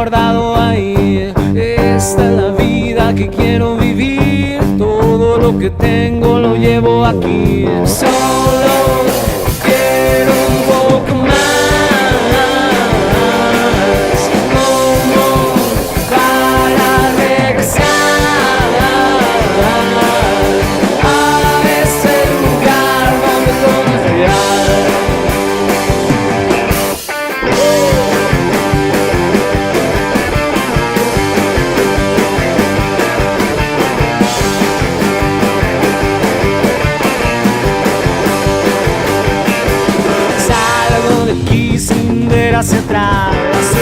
guardado ahí. Esta es la vida que quiero vivir, todo lo que tengo lo llevo aquí. Solo quiero un poco más, como para regresar a ese lugar donde todo es real. Sin ver hacia atrás, las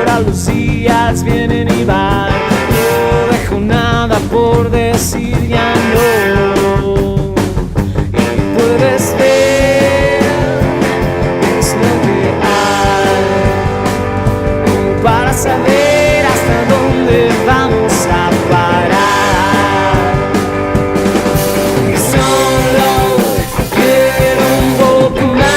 horas, los días vienen y van. No dejo nada por decir, ya no. Y puedes ver, es lo que hay para saber hasta dónde vamos a parar. Y solo quiero un poco más,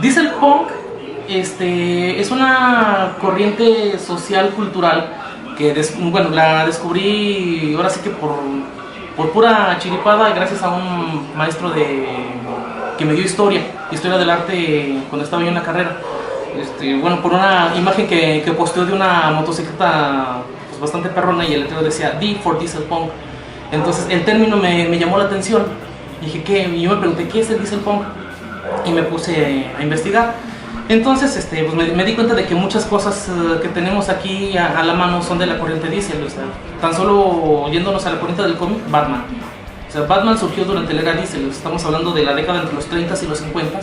Diesel Punk es una corriente social cultural que bueno, la descubrí ahora sí que por pura chiripada, gracias a un maestro que me dio historia del arte cuando estaba yo en la carrera. Bueno, por una imagen que posteó de una motocicleta pues, bastante perrona, y el letrero decía D for Diesel Punk. Entonces el término me llamó la atención. Dije, ¿qué? Y yo me pregunté, ¿qué es el Diesel Punk? Y me puse a investigar. Entonces pues me di cuenta de que muchas cosas que tenemos aquí a la mano son de la corriente Diesel. O sea, tan solo yéndonos a la corriente del cómic, Batman. O sea, Batman surgió durante la era Diesel. Estamos hablando de la década entre los 30 y los 50.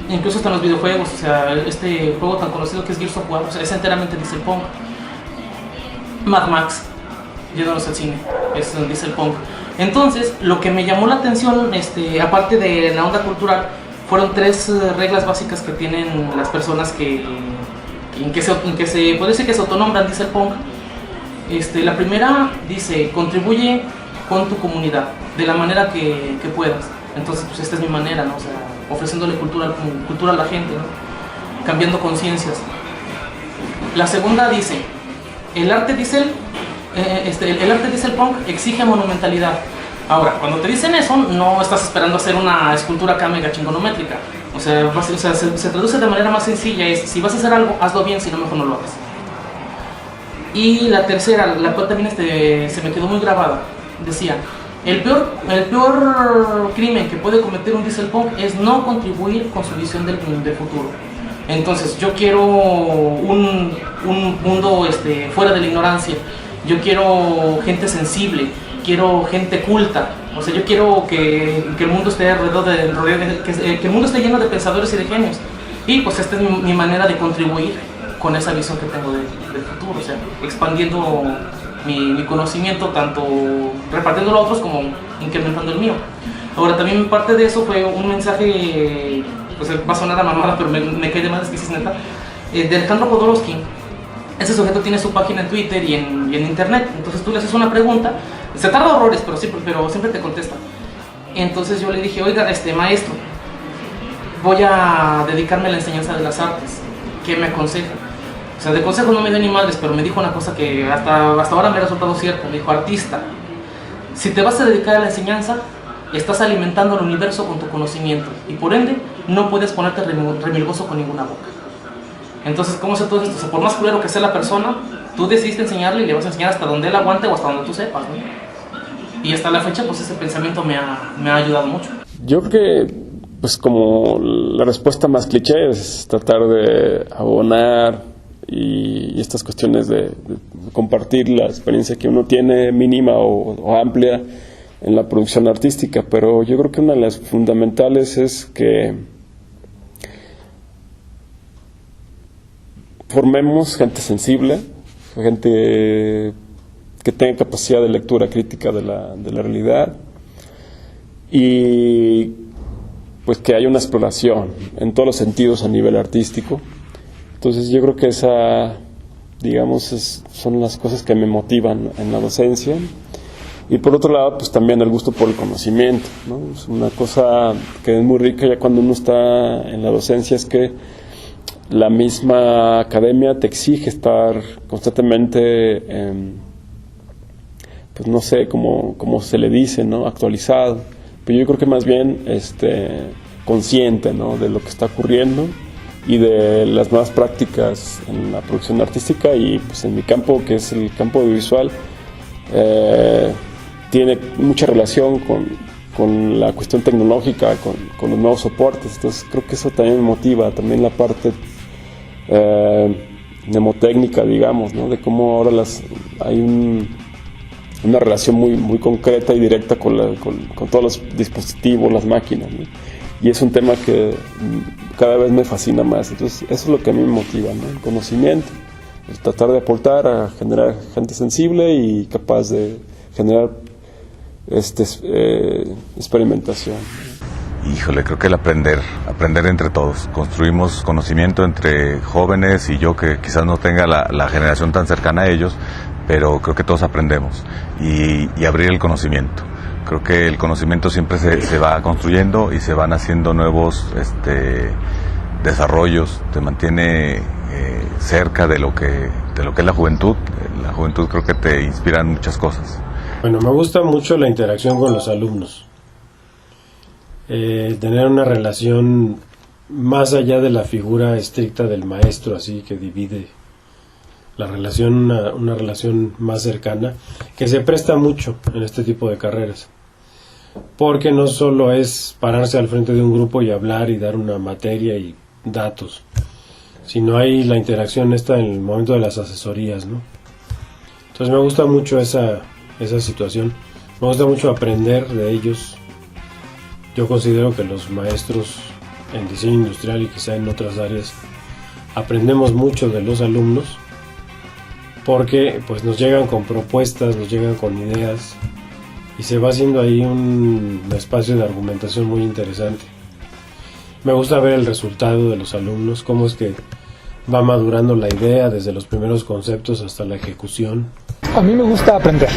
Incluso hasta en los videojuegos. O sea, este juego tan conocido que es Gears of War, o sea, es enteramente Diesel Punk. Mad Max, yéndonos al cine, es un Diesel Punk. Entonces, lo que me llamó la atención, aparte de la onda cultural, fueron tres reglas básicas que tienen las personas que se puede decir que se autonombran Diesel Punk. La primera dice, contribuye con tu comunidad de la manera que puedas. Entonces, pues esta es mi manera, ¿no? O sea, ofreciéndole cultura a la gente, ¿no? Cambiando conciencias. La segunda dice, el arte Diesel Punk exige monumentalidad. Ahora, cuando te dicen eso, no estás esperando hacer una escultura acá mega chingonométrica. O sea, se traduce de manera más sencilla, es si vas a hacer algo, hazlo bien, si no, mejor no lo hagas. Y la tercera, la cual también se me quedó muy grabada, decía, el peor crimen que puede cometer un Diesel Punk es no contribuir con su visión del futuro. Entonces, yo quiero un mundo fuera de la ignorancia. Yo quiero gente sensible, quiero gente culta. O sea, yo quiero que el mundo esté que el mundo esté lleno de pensadores y de genios. Y pues esta es mi manera de contribuir con esa visión que tengo del futuro. O sea, expandiendo mi conocimiento, tanto repartiéndolo a otros como incrementando el mío. Ahora, también parte de eso fue un mensaje, pues va a sonar a mamada, pero me cae de más, es que sí es neta, de Alejandro Jodorowsky. Ese sujeto tiene su página en Twitter y en internet. Entonces tú le haces una pregunta, se tarda horrores, pero siempre te contesta. Entonces yo le dije, oiga, maestro, voy a dedicarme a la enseñanza de las artes, ¿qué me aconseja? O sea, de consejo no me dio ni madres, pero me dijo una cosa que hasta ahora me ha resultado cierta. Me dijo, artista, si te vas a dedicar a la enseñanza, estás alimentando al universo con tu conocimiento y por ende no puedes ponerte remilgoso con ninguna boca. Entonces, ¿cómo se todo esto? O sea, por más culero que sea la persona, tú decidiste enseñarle y le vas a enseñar hasta donde él aguante o hasta donde tú sepas, ¿no? Y hasta la fecha, pues ese pensamiento me ha ayudado mucho. Yo creo que, pues como la respuesta más cliché es tratar de abonar y estas cuestiones de compartir la experiencia que uno tiene, mínima o amplia, en la producción artística. Pero yo creo que una de las fundamentales es que formemos gente sensible, gente que tenga capacidad de lectura crítica de la realidad, y pues que haya una exploración en todos los sentidos a nivel artístico. Entonces yo creo que son las cosas que me motivan en la docencia. Y por otro lado, pues también el gusto por el conocimiento, ¿no? Es una cosa que es muy rica ya cuando uno está en la docencia, es que la misma academia te exige estar constantemente, pues no sé, como se le dice, ¿no? Actualizado. Pero yo creo que más bien consciente, ¿no? De lo que está ocurriendo y de las nuevas prácticas en la producción artística. Y pues en mi campo, que es el campo audiovisual, tiene mucha relación con la cuestión tecnológica, con los nuevos soportes. Entonces creo que eso también me motiva, también la parte mnemotécnica, digamos, ¿no? De cómo ahora hay una relación muy concreta y directa con todos los dispositivos, las máquinas, ¿no? Y es un tema que cada vez me fascina más. Entonces eso es lo que a mí me motiva, ¿no? El conocimiento, el tratar de aportar a generar gente sensible y capaz de generar experimentación. Híjole, creo que el aprender entre todos. Construimos conocimiento entre jóvenes y yo, que quizás no tenga la generación tan cercana a ellos, pero creo que todos aprendemos y abrir el conocimiento. Creo que el conocimiento siempre se va construyendo y se van haciendo nuevos desarrollos, te mantiene cerca de lo que es la juventud. La juventud creo que te inspira en muchas cosas. Bueno, me gusta mucho la interacción con los alumnos. Tener una relación más allá de la figura estricta del maestro, así que divide la relación, una relación más cercana, que se presta mucho en este tipo de carreras, porque no solo es pararse al frente de un grupo y hablar y dar una materia y datos, sino hay la interacción esta en el momento de las asesorías, ¿no? Entonces me gusta mucho esa situación, me gusta mucho aprender de ellos. Yo considero que los maestros en diseño industrial y quizá en otras áreas aprendemos mucho de los alumnos, porque pues nos llegan con propuestas, nos llegan con ideas y se va haciendo ahí un espacio de argumentación muy interesante. Me gusta ver el resultado de los alumnos, cómo es que va madurando la idea desde los primeros conceptos hasta la ejecución. A mí me gusta aprender,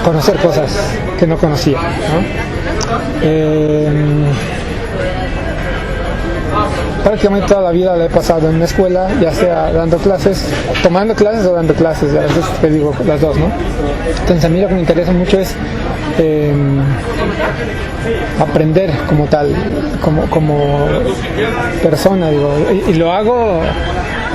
conocer cosas que no conocía, ¿no? Prácticamente toda la vida la he pasado en una escuela, ya sea dando clases, tomando clases o dando clases, a veces te digo las dos, ¿no? Entonces a mí lo que me interesa mucho es aprender como tal, como persona, digo, y lo hago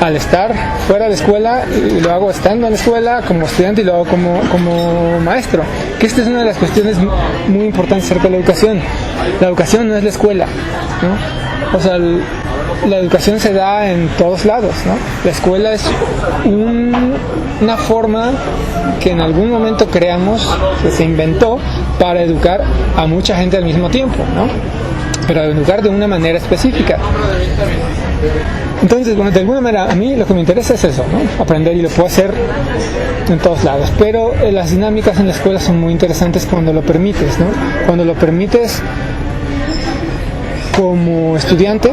al estar fuera de escuela, y lo hago estando en la escuela como estudiante, y lo hago como maestro, que esta es una de las cuestiones muy importantes acerca de la educación. La educación no es la escuela, ¿no? O sea, la educación se da en todos lados, ¿no? La escuela es una forma que en algún momento creamos, que se inventó para educar a mucha gente al mismo tiempo, ¿no? Pero educar de una manera específica. Entonces, bueno, de alguna manera a mí lo que me interesa es eso, ¿no? Aprender, y lo puedo hacer en todos lados, pero las dinámicas en la escuela son muy interesantes cuando lo permites, ¿no? Cuando lo permites como estudiante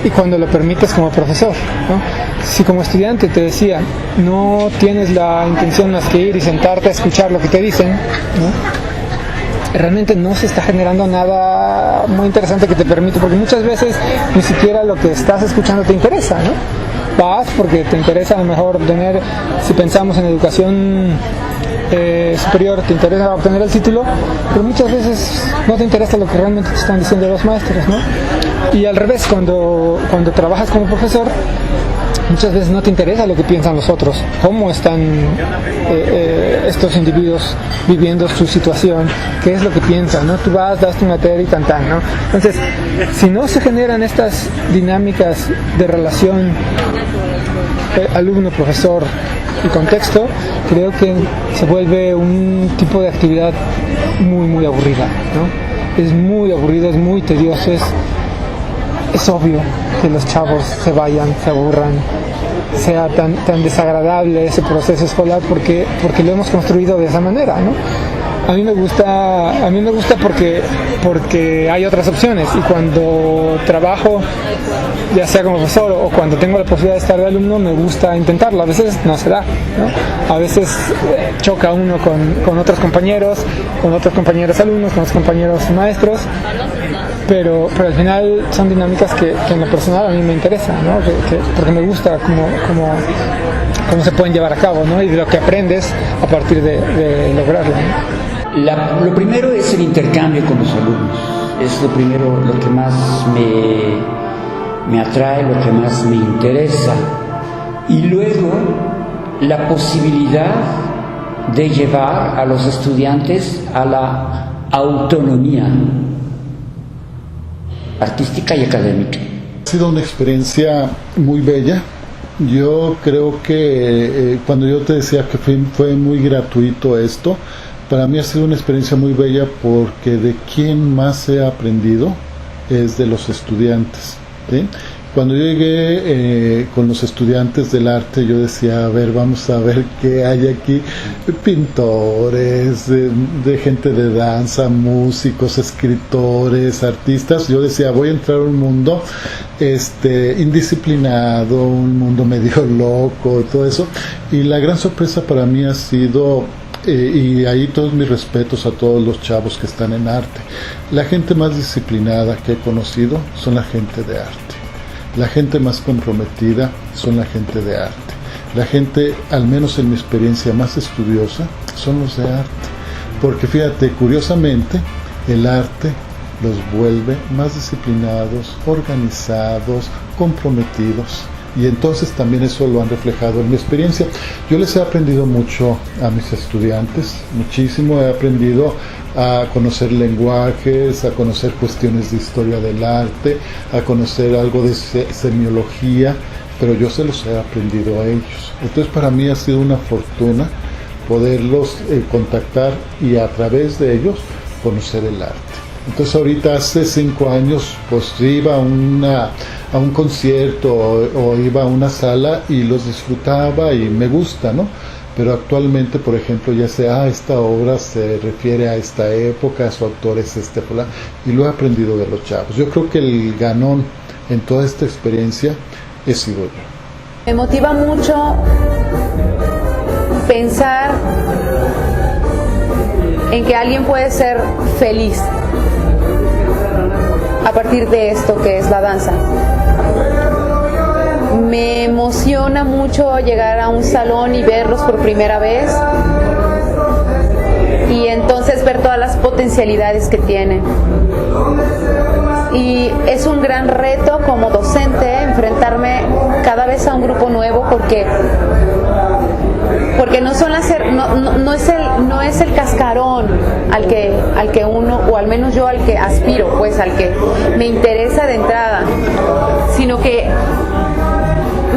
y cuando lo permites como profesor, ¿no? Si como estudiante, te decía, no tienes la intención más que ir y sentarte a escuchar lo que te dicen, ¿no? Realmente no se está generando nada muy interesante que te permite, porque muchas veces ni siquiera lo que estás escuchando te interesa, ¿no? Vas porque te interesa a lo mejor obtener, si pensamos en educación superior, te interesa obtener el título, pero muchas veces no te interesa lo que realmente te están diciendo los maestros, ¿no? Y al revés, cuando trabajas como profesor, muchas veces no te interesa lo que piensan los otros, cómo están estos individuos viviendo su situación, qué es lo que piensan, ¿no? Tú vas, das tu materia y tan, ¿no? Entonces, si no se generan estas dinámicas de relación alumno-profesor y contexto, creo que se vuelve un tipo de actividad muy, muy aburrida, ¿no? Es muy aburrido, es muy tedioso, es obvio que los chavos se vayan, se aburran, sea tan desagradable ese proceso escolar porque lo hemos construido de esa manera, ¿no? A mí me gusta porque hay otras opciones, y cuando trabajo, ya sea como profesor o cuando tengo la posibilidad de estar de alumno, me gusta intentarlo. A veces no se da, ¿no? A veces choca uno con otros compañeros alumnos, con otros compañeros maestros, pero al final son dinámicas que en lo personal a mí me interesan, ¿no? Porque me gusta cómo se pueden llevar a cabo, ¿no? Y de lo que aprendes a partir de lograrlo, ¿no? Lo primero es el intercambio con los alumnos, es lo primero, lo que más me atrae, lo que más me interesa, y luego la posibilidad de llevar a los estudiantes a la autonomía artística y académica. Ha sido una experiencia muy bella. Yo creo que cuando yo te decía que fue muy gratuito esto, para mí ha sido una experiencia muy bella, porque de quién más he aprendido es de los estudiantes, ¿sí? Cuando yo llegué con los estudiantes del arte, yo decía, a ver, vamos a ver qué hay aquí, pintores, de gente de danza, músicos, escritores, artistas. Yo decía, voy a entrar a un mundo indisciplinado, un mundo medio loco, todo eso, y la gran sorpresa para mí ha sido, y ahí todos mis respetos a todos los chavos que están en arte, la gente más disciplinada que he conocido son la gente de arte. La gente más comprometida son la gente de arte. La gente, al menos en mi experiencia, más estudiosa son los de arte. Porque fíjate, curiosamente, el arte los vuelve más disciplinados, organizados, comprometidos. Y entonces también eso lo han reflejado en mi experiencia. Yo les he aprendido mucho a mis estudiantes, muchísimo. He aprendido a conocer lenguajes, a conocer cuestiones de historia del arte, a conocer algo de semiología, pero yo se los he aprendido a ellos. Entonces para mí ha sido una fortuna poderlos contactar y a través de ellos conocer el arte. Entonces ahorita hace 5 años pues iba a un concierto o iba a una sala y los disfrutaba y me gusta, ¿no? Pero actualmente, por ejemplo, ya sé, esta obra se refiere a esta época, su autor es fulano, y lo he aprendido de los chavos. Yo creo que el ganón en toda esta experiencia he sido yo. Me motiva mucho pensar en que alguien puede ser feliz a partir de esto que es la danza. Me emociona mucho llegar a un salón y verlos por primera vez y entonces ver todas las potencialidades que tienen. Y es un gran reto como docente enfrentarme cada vez a un grupo nuevo porque no son no es el cascarón al que uno, o al menos yo al que aspiro, pues al que me interesa de entrada, sino que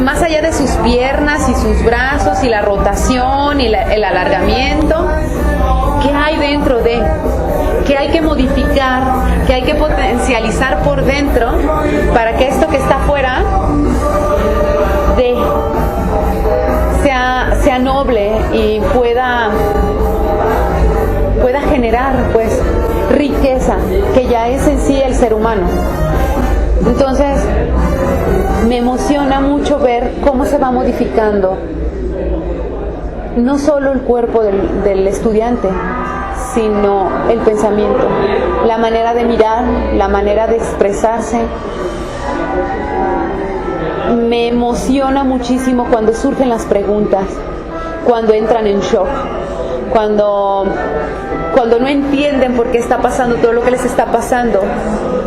más allá de sus piernas y sus brazos y la rotación y el alargamiento, ¿qué hay dentro de? ¿Qué hay que modificar? ¿Qué hay que potencializar por dentro para que esto que está afuera sea noble y pueda generar pues riqueza, que ya es en sí el ser humano. Entonces me emociona mucho ver cómo se va modificando no solo el cuerpo del estudiante, sino el pensamiento, la manera de mirar, la manera de expresarse. Me emociona muchísimo cuando surgen las preguntas, cuando entran en shock, cuando no entienden por qué está pasando todo lo que les está pasando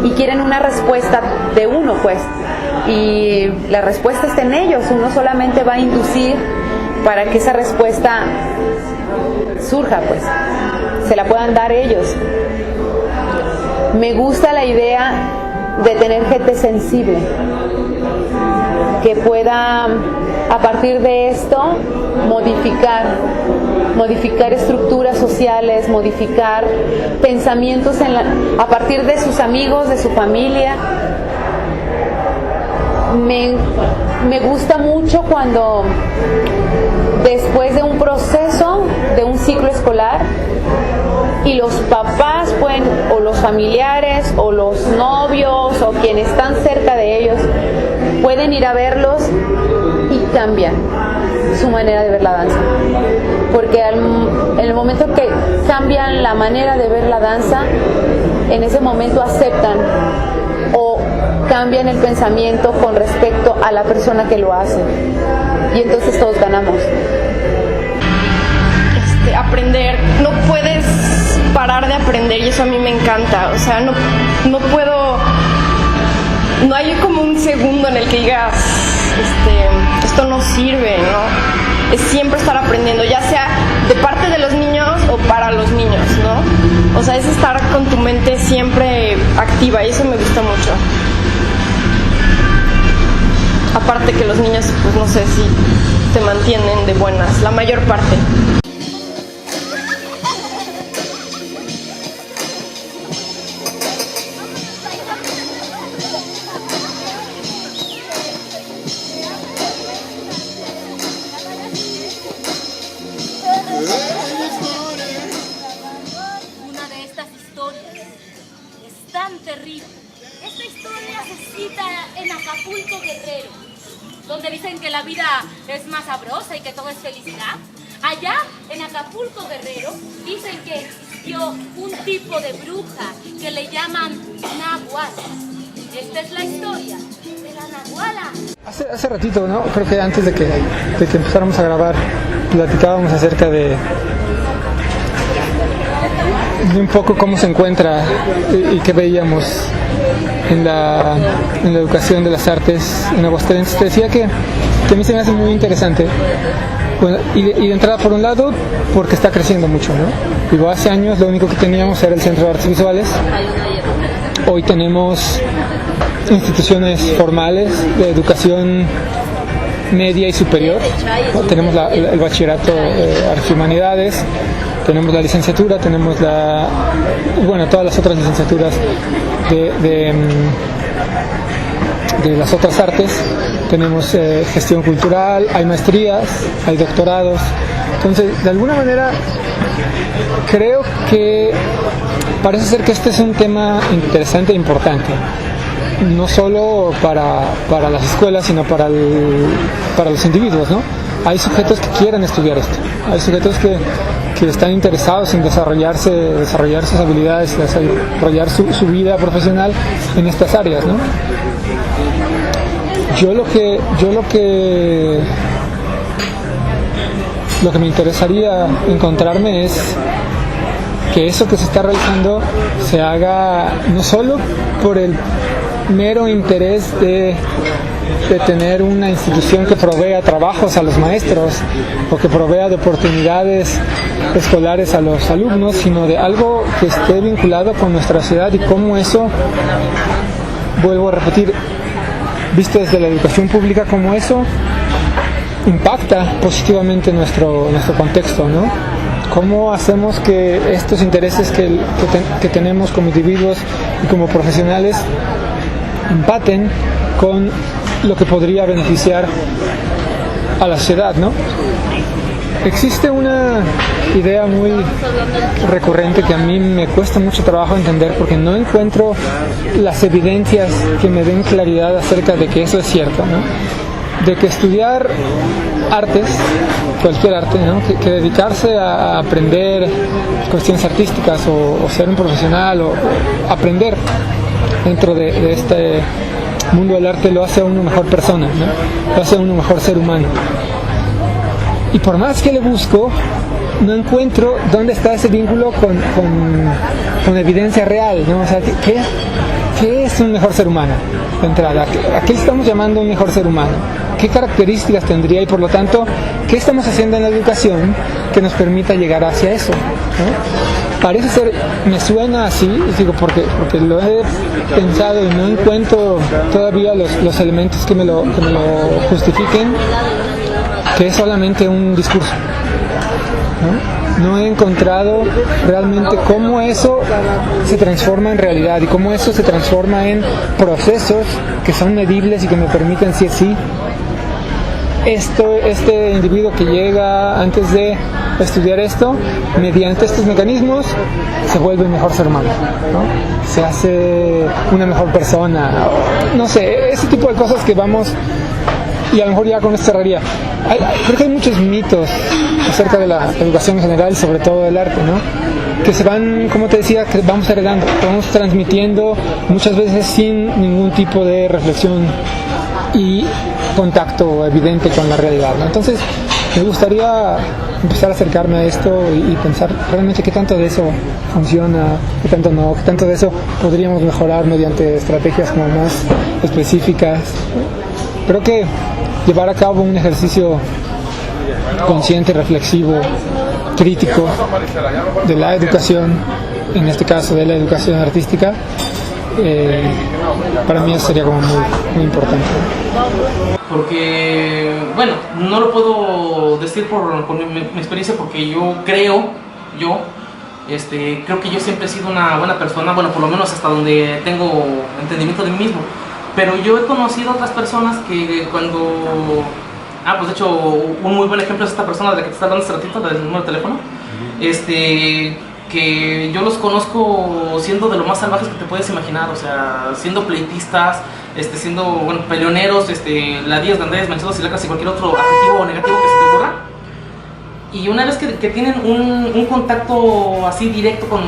y quieren una respuesta de uno, pues, y la respuesta está en ellos. Uno solamente va a inducir para que esa respuesta surja, pues, se la puedan dar ellos. Me gusta la idea de tener gente sensible que pueda, a partir de esto, modificar estructuras sociales, modificar pensamientos a partir de sus amigos, de su familia. Me gusta mucho cuando después de un proceso, de un ciclo escolar, y los papás pueden, o los familiares, o los novios, o quienes están cerca de ellos, pueden ir a verlos y cambian su manera de ver la danza. Porque en el momento que cambian la manera de ver la danza, en ese momento aceptan o cambian el pensamiento con respecto a la persona que lo hace. Y entonces todos ganamos. Aprender, no puedes parar de aprender y eso a mí me encanta. O sea, no puedo, no hay como un segundo en el que digas esto no sirve, ¿no? Es siempre estar aprendiendo, ya sea de parte de los niños o para los niños, ¿no? O sea, es estar con tu mente siempre activa y eso me gusta mucho. Aparte que los niños, pues no sé si te mantienen de buenas, la mayor parte. Una de estas historias es tan terrible. Esta historia se cita en Acapulco, Guerrero, donde dicen que la vida es más sabrosa y que todo es felicidad. Allá, en Acapulco, Guerrero, dicen que existió un tipo de bruja que le llaman Nahuala. Esta es la historia de la Nahuala. Hace ratito, ¿no? Creo que antes de que empezáramos a grabar, platicábamos acerca de un poco cómo se encuentra y qué veíamos en la educación de las artes en Aguascalientes. Te decía que a mí se me hace muy interesante. Bueno, y de entrada, por un lado, porque está creciendo mucho, ¿no? Digo, hace años lo único que teníamos era el Centro de Artes Visuales. Hoy tenemos instituciones formales de educación media y superior, ¿no? Tenemos el bachillerato de Artes y Humanidades, tenemos la licenciatura, tenemos todas las otras licenciaturas de las otras artes, tenemos gestión cultural, hay maestrías, hay doctorados. Entonces, de alguna manera, creo que parece ser que este es un tema interesante e importante, no solo para las escuelas, sino para los individuos, ¿no? Hay sujetos que quieren estudiar esto, hay sujetos que están interesados en desarrollar sus habilidades, desarrollar su vida profesional en estas áreas, ¿no? Lo que me interesaría encontrarme es que eso que se está realizando se haga no solo por el mero interés de tener una institución que provea trabajos a los maestros o que provea de oportunidades escolares a los alumnos, sino de algo que esté vinculado con nuestra sociedad y cómo eso, vuelvo a repetir, visto desde la educación pública, como eso impacta positivamente nuestro contexto, ¿no? ¿Cómo hacemos que estos intereses que tenemos como individuos y como profesionales empaten con lo que podría beneficiar a la sociedad, ¿no? Existe una idea muy recurrente que a mí me cuesta mucho trabajo entender porque no encuentro las evidencias que me den claridad acerca de que eso es cierto, ¿no? De que estudiar artes, cualquier arte, ¿no? que dedicarse a aprender cuestiones artísticas o ser un profesional o aprender dentro de este mundo del arte lo hace a uno mejor persona, ¿no? Lo hace a uno mejor ser humano. Y por más que le busco, no encuentro dónde está ese vínculo con evidencia real, ¿no? O sea, ¿qué es un mejor ser humano? De entrada, ¿a qué estamos llamando un mejor ser humano? ¿Qué características tendría? Y por lo tanto, ¿qué estamos haciendo en la educación que nos permita llegar hacia eso, ¿no? Parece ser, me suena así, digo, porque lo he pensado y no encuentro todavía los elementos que me lo justifiquen, que es solamente un discurso, ¿no? No he encontrado realmente cómo eso se transforma en realidad y cómo eso se transforma en procesos que son medibles y que me permiten sí, este individuo que llega antes de estudiar esto, mediante estos mecanismos, se vuelve un mejor ser humano, ¿no? Se hace una mejor persona, no sé, ese tipo de cosas que vamos. Y a lo mejor ya con esto cerraría. Creo que hay muchos mitos acerca de la educación en general, sobre todo del arte, ¿no? Que se van, como te decía, que vamos heredando, que vamos transmitiendo muchas veces sin ningún tipo de reflexión y contacto evidente con la realidad, ¿no? Entonces, me gustaría empezar a acercarme a esto y pensar realmente qué tanto de eso funciona, qué tanto no, qué tanto de eso podríamos mejorar mediante estrategias como más específicas. Creo que llevar a cabo un ejercicio consciente, reflexivo, crítico de la educación, en este caso de la educación artística, para mí eso sería como muy importante. Porque, bueno, no lo puedo decir por mi experiencia porque yo creo que yo siempre he sido una buena persona, bueno, por lo menos hasta donde tengo entendimiento de mí mismo. Pero yo he conocido otras personas que cuando... pues de hecho, un muy buen ejemplo es esta persona de la que te está hablando hace ratito, del número de teléfono. Que yo los conozco siendo de lo más salvajes que te puedes imaginar, o sea, siendo pleitistas, siendo, bueno, peleoneros, ladillas, grandes, manchados y lacras y cualquier otro adjetivo negativo que se te ocurra. Y una vez que tienen un contacto así directo con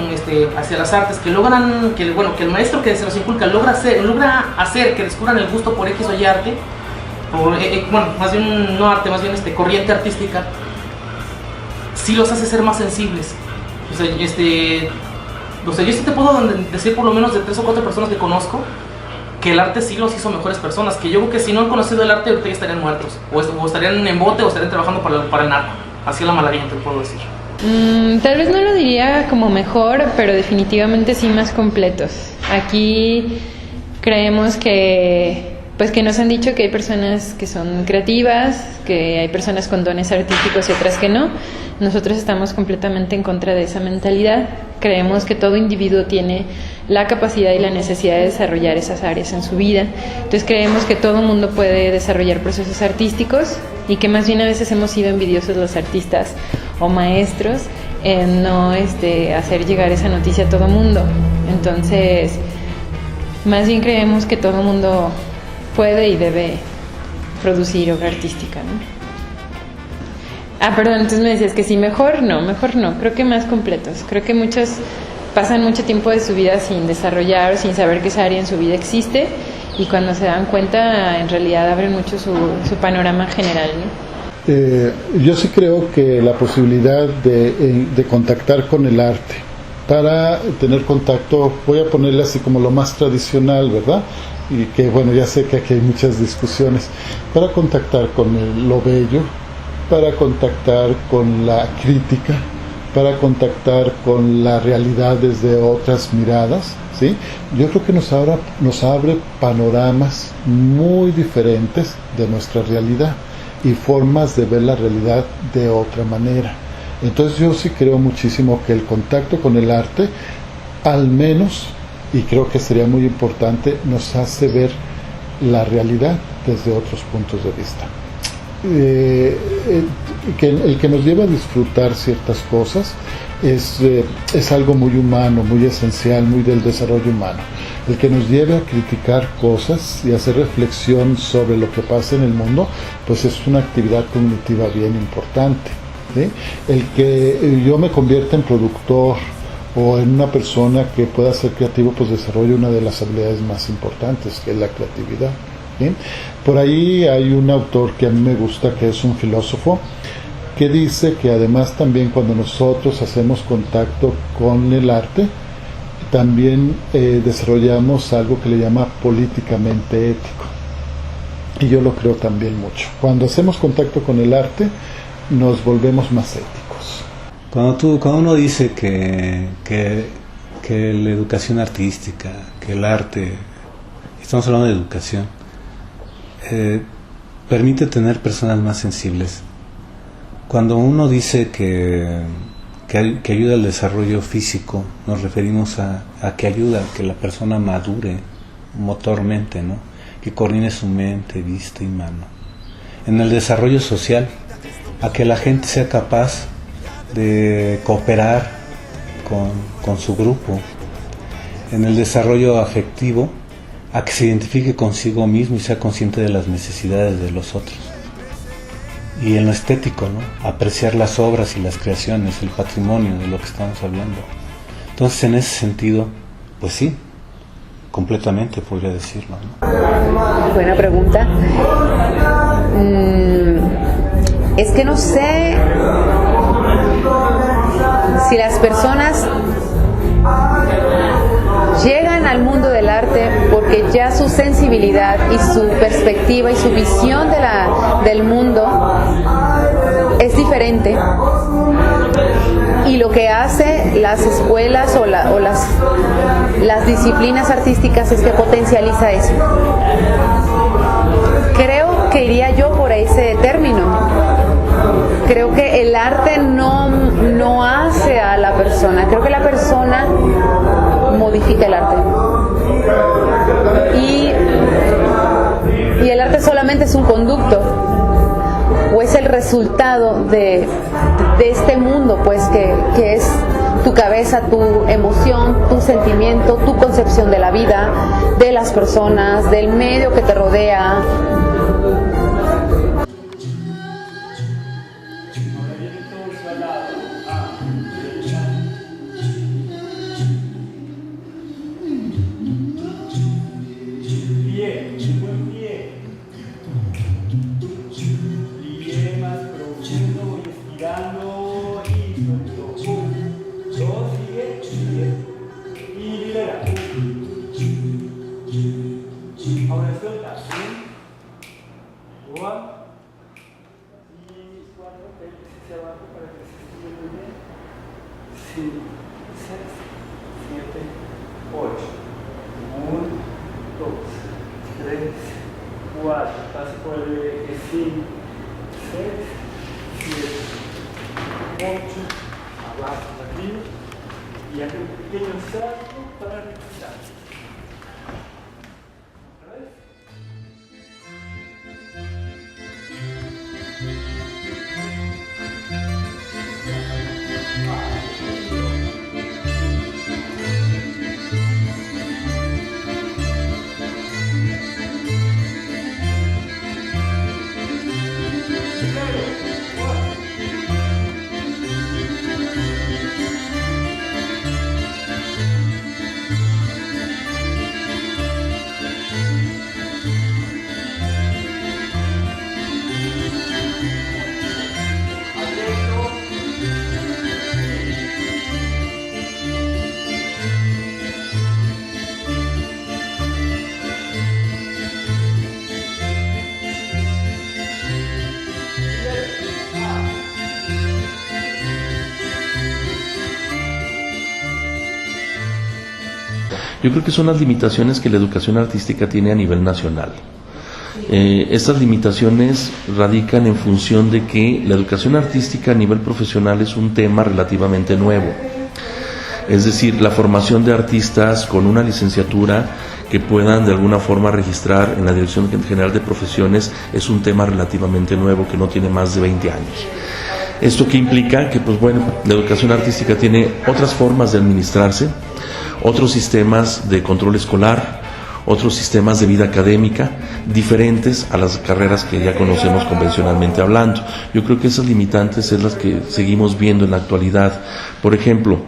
hacia las artes, que logran, que el maestro que se los inculca logra hacer que descubran el gusto por X o Y arte, más bien no arte, más bien corriente artística, sí los hace ser más sensibles. O sea, yo sí te puedo decir por lo menos de 3 o 4 personas que conozco que el arte sí los hizo mejores personas, que yo creo que si no han conocido el arte ahorita ya estarían muertos, o estarían en bote o estarían trabajando para el narco. Así es la maravilla, te puedo decir. Tal vez no lo diría como mejor, pero definitivamente sí más completos. Aquí creemos que nos han dicho que hay personas que son creativas, que hay personas con dones artísticos y otras que no. Nosotros estamos completamente en contra de esa mentalidad. Creemos que todo individuo tiene la capacidad y la necesidad de desarrollar esas áreas en su vida. Entonces creemos que todo mundo puede desarrollar procesos artísticos y que más bien a veces hemos sido envidiosos los artistas o maestros en no hacer llegar esa noticia a todo mundo. Entonces, más bien creemos que todo mundo puede y debe producir obra artística, ¿no? Perdón, entonces me decías que sí, mejor no, creo que más completos. Creo que muchos pasan mucho tiempo de su vida sin desarrollar, sin saber que esa área en su vida existe, y cuando se dan cuenta, en realidad abren mucho su panorama general, ¿no? Yo sí creo que la posibilidad de contactar con el arte, para tener contacto, voy a ponerle así como lo más tradicional, ¿verdad? Y que bueno, ya sé que aquí hay muchas discusiones, para contactar con lo bello, para contactar con la crítica, para contactar con la realidad desde otras miradas, ¿sí? Yo creo que nos abre panoramas muy diferentes de nuestra realidad y formas de ver la realidad de otra manera. Entonces yo sí creo muchísimo que el contacto con el arte, al menos, y creo que sería muy importante, nos hace ver la realidad desde otros puntos de vista. el que nos lleva a disfrutar ciertas cosas es algo muy humano, muy esencial, muy del desarrollo humano. El que nos lleve a criticar cosas y hacer reflexión sobre lo que pasa en el mundo, pues es una actividad cognitiva bien importante, ¿sí? El que yo me convierta en productor o en una persona que pueda ser creativo, pues desarrolla una de las habilidades más importantes, que es la creatividad, ¿sí? Por ahí hay un autor que a mí me gusta, que es un filósofo, que dice que además también cuando nosotros hacemos contacto con el arte, también desarrollamos algo que le llama políticamente ético. Y yo lo creo también mucho. Cuando hacemos contacto con el arte, nos volvemos más éticos. Cuando uno dice que la educación artística, que el arte, estamos hablando de educación, permite tener personas más sensibles. Cuando uno dice que ayuda al desarrollo físico, nos referimos a que ayuda a que la persona madure motormente, ¿no? Que coordine su mente, vista y mano. En el desarrollo social, a que la gente sea capaz de cooperar con su grupo. En el desarrollo afectivo, a que se identifique consigo mismo y sea consciente de las necesidades de los otros. Y en lo estético, ¿no? Apreciar las obras y las creaciones, el patrimonio de lo que estamos hablando. Entonces, en ese sentido, pues sí, completamente podría decirlo, ¿no? Buena pregunta. Es que no sé si las personas llegan al mundo del arte porque ya su sensibilidad y su perspectiva y su visión del mundo es diferente, y lo que hace las escuelas o las disciplinas artísticas es que potencializa eso. Creo que iría yo por ese término. Creo que el arte no hace a la persona, creo que la persona modifica el arte. Y el arte solamente es un conducto, o es el resultado de este mundo, pues que es tu cabeza, tu emoción, tu sentimiento, tu concepción de la vida, de las personas, del medio que te rodea. Yo creo que son las limitaciones que la educación artística tiene a nivel nacional. Estas limitaciones radican en función de que la educación artística a nivel profesional es un tema relativamente nuevo. Es decir, la formación de artistas con una licenciatura que puedan de alguna forma registrar en la Dirección General de Profesiones es un tema relativamente nuevo que no tiene más de 20 años. ¿Esto qué implica? Que pues bueno, la educación artística tiene otras formas de administrarse, otros sistemas de control escolar, otros sistemas de vida académica diferentes a las carreras que ya conocemos convencionalmente hablando. Yo creo que esas limitantes es las que seguimos viendo en la actualidad. Por ejemplo,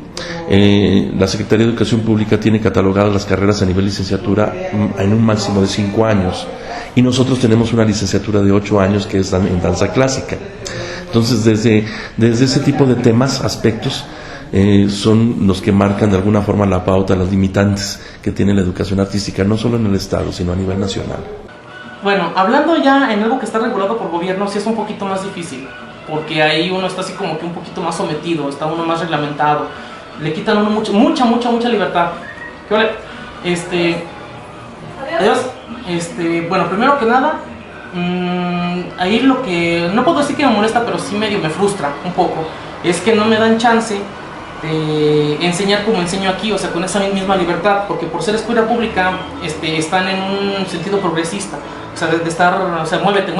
la Secretaría de Educación Pública tiene catalogadas las carreras a nivel licenciatura en un máximo de 5 años y nosotros tenemos una licenciatura de 8 años que es en danza clásica. Entonces, desde ese tipo de temas, aspectos, son los que marcan de alguna forma la pauta, las limitantes que tiene la educación artística, no solo en el Estado, sino a nivel nacional. Bueno, hablando ya en algo que está regulado por gobierno, sí es un poquito más difícil, porque ahí uno está así como que un poquito más sometido, está uno más reglamentado, le quitan a uno mucha libertad. ¿Qué vale? Adiós. Bueno, primero que nada, ahí lo que, no puedo decir que me molesta, pero sí medio me frustra un poco, es que no me dan chance de enseñar como enseño aquí, o sea, con esa misma libertad, porque por ser escuela pública están en un sentido progresista, o sea, de estar, o sea, muévete,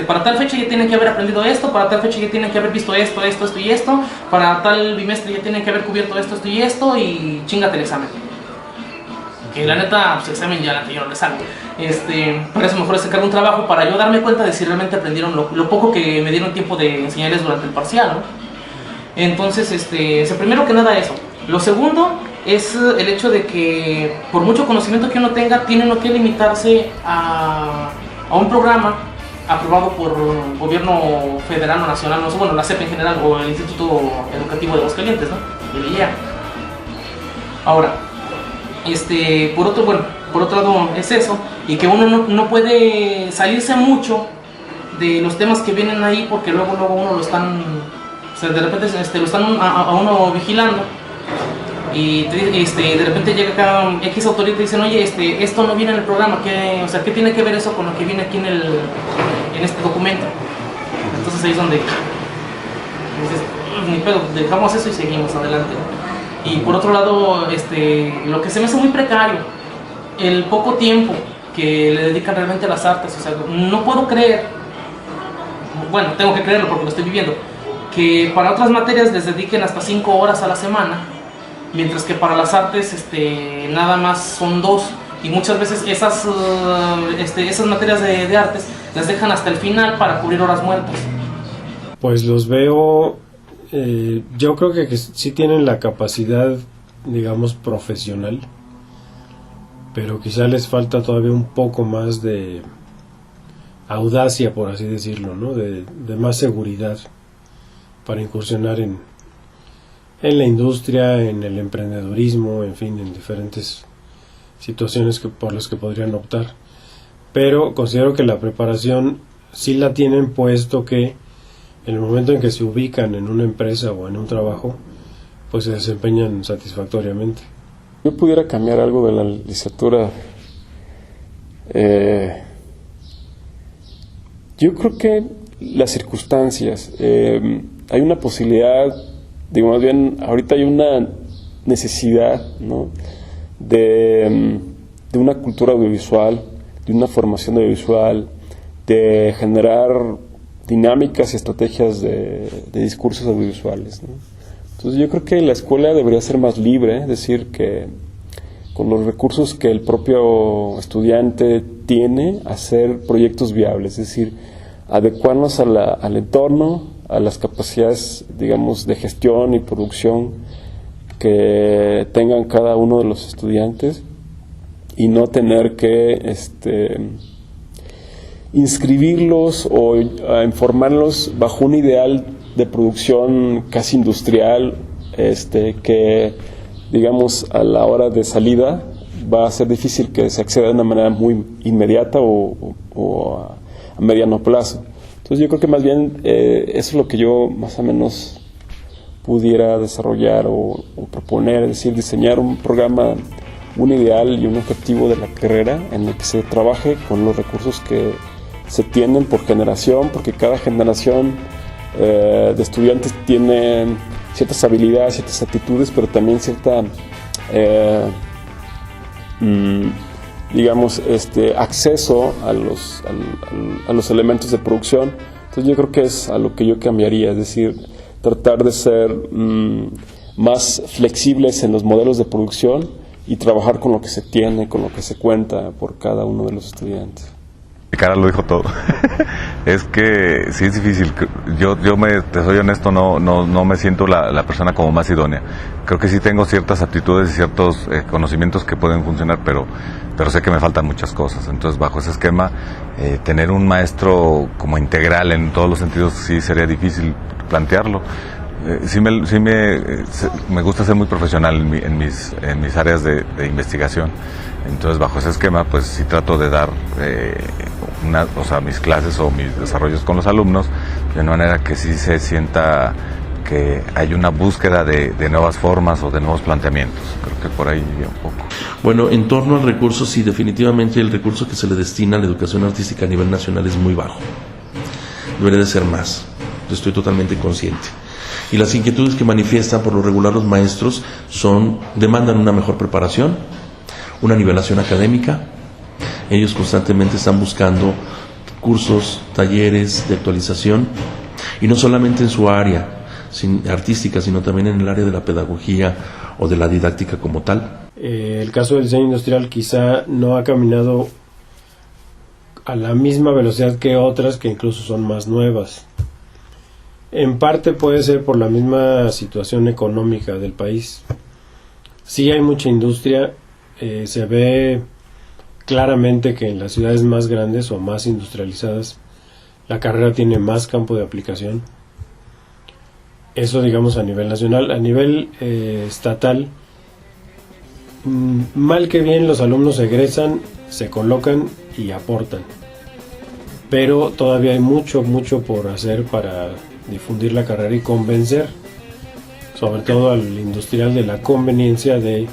para tal fecha ya tienen que haber aprendido esto, para tal fecha ya tienen que haber visto esto y esto, para tal bimestre ya tienen que haber cubierto esto y esto, y chingate el examen. Que la neta, pues examen ya yo no les hago. Por eso mejor es sacar un trabajo para yo darme cuenta de si realmente aprendieron lo poco que me dieron tiempo de enseñarles durante el parcial, ¿no? Entonces, primero que nada eso. Lo segundo es el hecho de que por mucho conocimiento que uno tenga, tiene uno que limitarse a un programa aprobado por gobierno federal o nacional, no sé, bueno, la CEP en general o el Instituto Educativo de Aguascalientes, ¿no? El IEA. Ahora, por otro lado es eso, y que uno no puede salirse mucho de los temas que vienen ahí, porque luego uno lo están, o sea, de repente lo están a uno vigilando, y de repente llega acá X autoridad y dicen, oye, esto no viene en el programa, ¿qué tiene que ver eso con lo que viene aquí en este documento? Entonces ahí es donde dices, ni pedo, dejamos eso y seguimos adelante, ¿no? Y por otro lado, lo que se me hace muy precario, el poco tiempo que le dedican realmente a las artes. O sea, no puedo creer, bueno, tengo que creerlo porque lo estoy viviendo, que para otras materias les dediquen hasta 5 horas a la semana, mientras que para las artes nada más son 2. Y muchas veces esas materias de artes las dejan hasta el final para cubrir horas muertas. Pues los veo... yo creo que sí tienen la capacidad, digamos, profesional, pero quizá les falta todavía un poco más de audacia, por así decirlo, ¿no? De más seguridad para incursionar en la industria, en el emprendedurismo, en fin, en diferentes situaciones por las que podrían optar. Pero considero que la preparación sí la tienen, puesto que en el momento en que se ubican en una empresa o en un trabajo, pues se desempeñan satisfactoriamente. Yo pudiera cambiar algo de la licenciatura. Yo creo que las circunstancias, hay una posibilidad, digo, más bien ahorita hay una necesidad, ¿no?, de una cultura audiovisual, de una formación audiovisual, de generar dinámicas y estrategias de discursos audiovisuales, ¿no? Entonces yo creo que la escuela debería ser más libre, es decir, que con los recursos que el propio estudiante tiene, hacer proyectos viables, es decir, adecuarnos al entorno, a las capacidades, digamos, de gestión y producción que tengan cada uno de los estudiantes, y no tener que inscribirlos o informarlos bajo un ideal de producción casi industrial, que, digamos, a la hora de salida va a ser difícil que se acceda de una manera muy inmediata o a mediano plazo. Entonces yo creo que más bien eso es lo que yo más o menos pudiera desarrollar o proponer, es decir, diseñar un programa, un ideal y un objetivo de la carrera en el que se trabaje con los recursos que se tienen por generación, porque cada generación de estudiantes tiene ciertas habilidades, ciertas actitudes, pero también cierta digamos, acceso a los elementos de producción. Entonces yo creo que es a lo que yo cambiaría, es decir, tratar de ser más flexibles en los modelos de producción y trabajar con lo que se tiene, con lo que se cuenta por cada uno de los estudiantes. Mi cara lo dijo todo. Es que sí es difícil. Te soy honesto, no me siento la persona como más idónea. Creo que sí tengo ciertas aptitudes y ciertos conocimientos que pueden funcionar, pero sé que me faltan muchas cosas. Entonces, bajo ese esquema, tener un maestro como integral en todos los sentidos sí sería difícil plantearlo. Sí me gusta ser muy profesional en mis áreas de investigación. Entonces, bajo ese esquema, pues sí trato de dar mis clases o mis desarrollos con los alumnos de una manera que sí se sienta que hay una búsqueda de nuevas formas o de nuevos planteamientos. Creo que por ahí iría un poco. Bueno, en torno al recurso, sí, definitivamente el recurso que se le destina a la educación artística a nivel nacional es muy bajo. Debería de ser más. Estoy totalmente consciente. Y las inquietudes que manifiestan por lo regular los maestros demandan una mejor preparación, una nivelación académica. Ellos constantemente están buscando cursos, talleres de actualización, y no solamente en su área artística, sino también en el área de la pedagogía o de la didáctica como tal. El caso del diseño industrial quizá no ha caminado a la misma velocidad que otras que incluso son más nuevas. En parte puede ser por la misma situación económica del país. Sí hay mucha industria, se ve claramente que en las ciudades más grandes o más industrializadas la carrera tiene más campo de aplicación. Eso, digamos, a nivel nacional. A nivel estatal, mal que bien los alumnos egresan, se colocan y aportan, pero todavía hay mucho por hacer para difundir la carrera y convencer, sobre todo al industrial, de la conveniencia de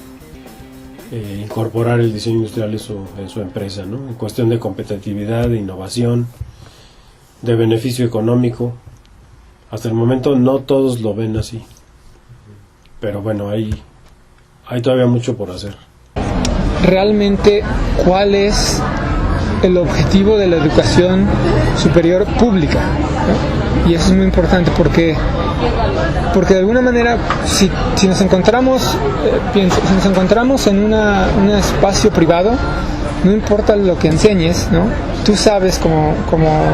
incorporar el diseño industrial en su empresa, ¿no? En cuestión de competitividad, de innovación, de beneficio económico. Hasta el momento no todos lo ven así, pero bueno, hay todavía mucho por hacer. Realmente, ¿cuál es el objetivo de la educación superior pública? ¿No? Y eso es muy importante porque de alguna manera, si nos encontramos en un espacio privado, no importa lo que enseñes, ¿no? Tú sabes como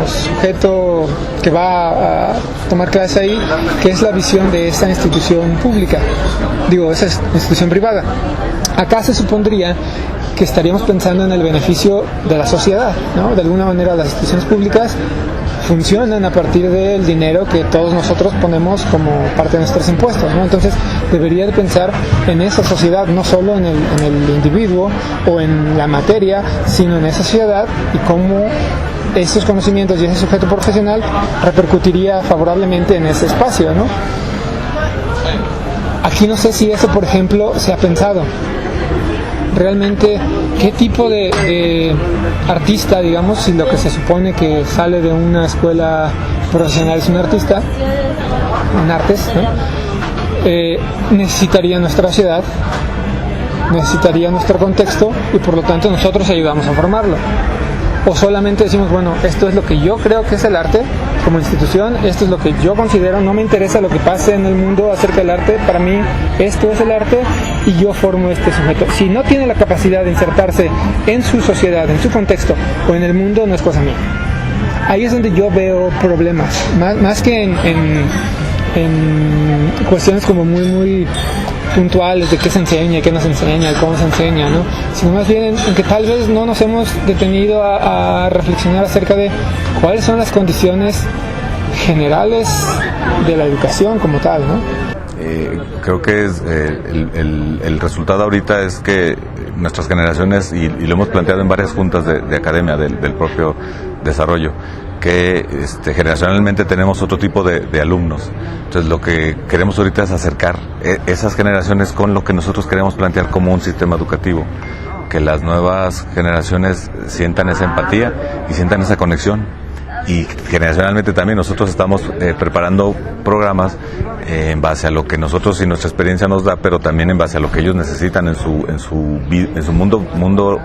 sujeto que va a tomar clase ahí, qué es la visión de esta institución pública, esa institución privada. Acá se supondría que estaríamos pensando en el beneficio de la sociedad, ¿no? De alguna manera las instituciones públicas funcionan a partir del dinero que todos nosotros ponemos como parte de nuestros impuestos, ¿no? Entonces debería de pensar en esa sociedad, no solo en el individuo o en la materia, sino en esa sociedad y cómo esos conocimientos y ese sujeto profesional repercutiría favorablemente en ese espacio, ¿no? Aquí no sé si eso, por ejemplo, se ha pensado. Realmente, ¿qué tipo de artista, digamos, si lo que se supone que sale de una escuela profesional es un artista, un artes, ¿no? Necesitaría nuestra sociedad, necesitaría nuestro contexto y por lo tanto nosotros ayudamos a formarlo? O solamente decimos, bueno, esto es lo que yo creo que es el arte como institución, esto es lo que yo considero, no me interesa lo que pase en el mundo acerca del arte, para mí esto es el arte y yo formo este sujeto. Si no tiene la capacidad de insertarse en su sociedad, en su contexto o en el mundo, no es cosa mía. Ahí es donde yo veo problemas, más que en cuestiones como muy puntuales de qué se enseña, qué no se enseña, cómo se enseña, ¿no? Sino más bien en que tal vez no nos hemos detenido a reflexionar acerca de cuáles son las condiciones generales de la educación como tal, ¿no? Creo que es el resultado ahorita es que nuestras generaciones, y lo hemos planteado en varias juntas de academia del propio desarrollo, que generacionalmente tenemos otro tipo de alumnos. Entonces lo que queremos ahorita es acercar esas generaciones con lo que nosotros queremos plantear como un sistema educativo, que las nuevas generaciones sientan esa empatía y sientan esa conexión y generacionalmente también nosotros estamos preparando programas en base a lo que nosotros y nuestra experiencia nos da, pero también en base a lo que ellos necesitan en su mundo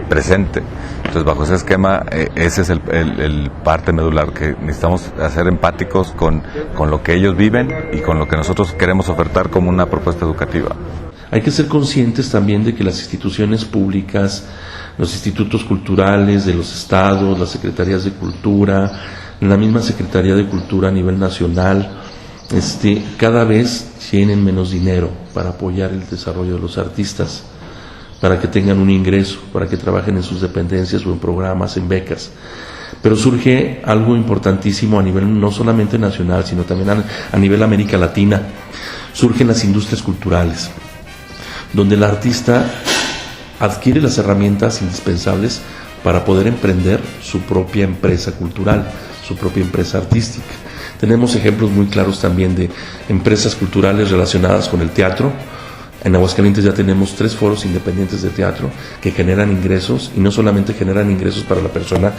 presente. Entonces, bajo ese esquema, ese es el parte medular, que necesitamos hacer empáticos con lo que ellos viven y con lo que nosotros queremos ofertar como una propuesta educativa. Hay que ser conscientes también de que las instituciones públicas, los institutos culturales de los estados, las secretarías de cultura, la misma Secretaría de Cultura a nivel nacional, cada vez tienen menos dinero para apoyar el desarrollo de los artistas, para que tengan un ingreso, para que trabajen en sus dependencias o en programas, en becas. Pero surge algo importantísimo a nivel no solamente nacional, sino también a nivel América Latina. Surgen las industrias culturales, donde el artista adquiere las herramientas indispensables para poder emprender su propia empresa cultural, su propia empresa artística. Tenemos ejemplos muy claros también de empresas culturales relacionadas con el teatro. En Aguascalientes ya tenemos 3 foros independientes de teatro que generan ingresos, y no solamente generan ingresos para la persona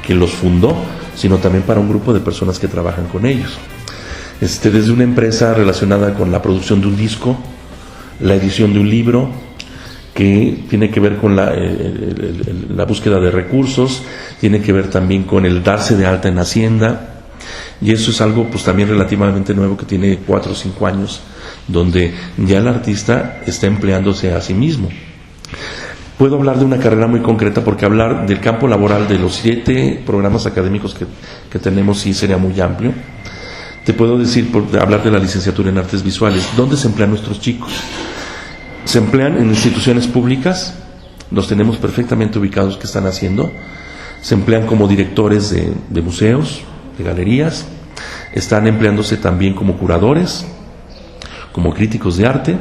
que los fundó, sino también para un grupo de personas que trabajan con ellos. Desde una empresa relacionada con la producción de un disco, la edición de un libro, que tiene que ver con la búsqueda de recursos, tiene que ver también con el darse de alta en Hacienda, y eso es algo pues también relativamente nuevo, que tiene 4 o 5 años, donde ya el artista está empleándose a sí mismo. Puedo hablar de una carrera muy concreta, porque hablar del campo laboral de los 7 programas académicos que tenemos sí sería muy amplio. Te puedo decir, hablar de la licenciatura en artes visuales. ¿Dónde se emplean nuestros chicos? Se emplean en instituciones públicas, los tenemos perfectamente ubicados que están haciendo. Se emplean como directores de museos, de galerías. Están empleándose también como curadores, como críticos de arte,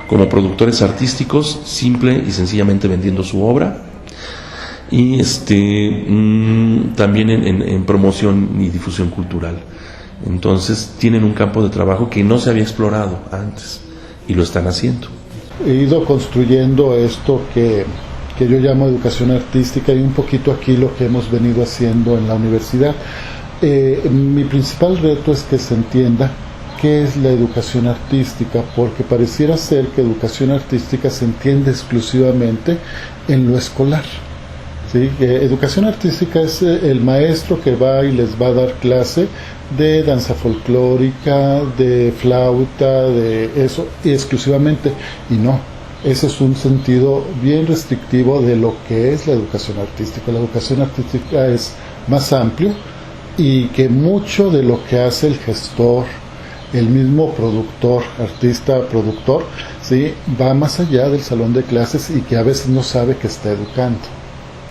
como productores artísticos, simple y sencillamente vendiendo su obra, y también en promoción y difusión cultural. Entonces tienen un campo de trabajo que no se había explorado antes, y lo están haciendo. He ido construyendo esto que yo llamo educación artística, y un poquito aquí lo que hemos venido haciendo en la universidad. Mi principal reto es que se entienda qué es la educación artística, porque pareciera ser que educación artística se entiende exclusivamente en lo escolar. ¿Sí? Educación artística es el maestro que va y les va a dar clase de danza folclórica, de flauta, de eso, y exclusivamente, y no, ese es un sentido bien restrictivo de lo que es la educación artística. La educación artística es más amplio, y que mucho de lo que hace el gestor, el mismo productor, artista, productor, ¿sí?, va más allá del salón de clases, y que a veces no sabe que está educando.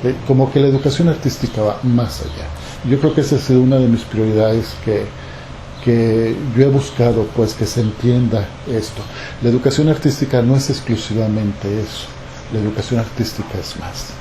¿Sí? Como que la educación artística va más allá. Yo creo que esa ha sido una de mis prioridades que yo he buscado, pues, que se entienda esto. La educación artística no es exclusivamente eso. La educación artística es más.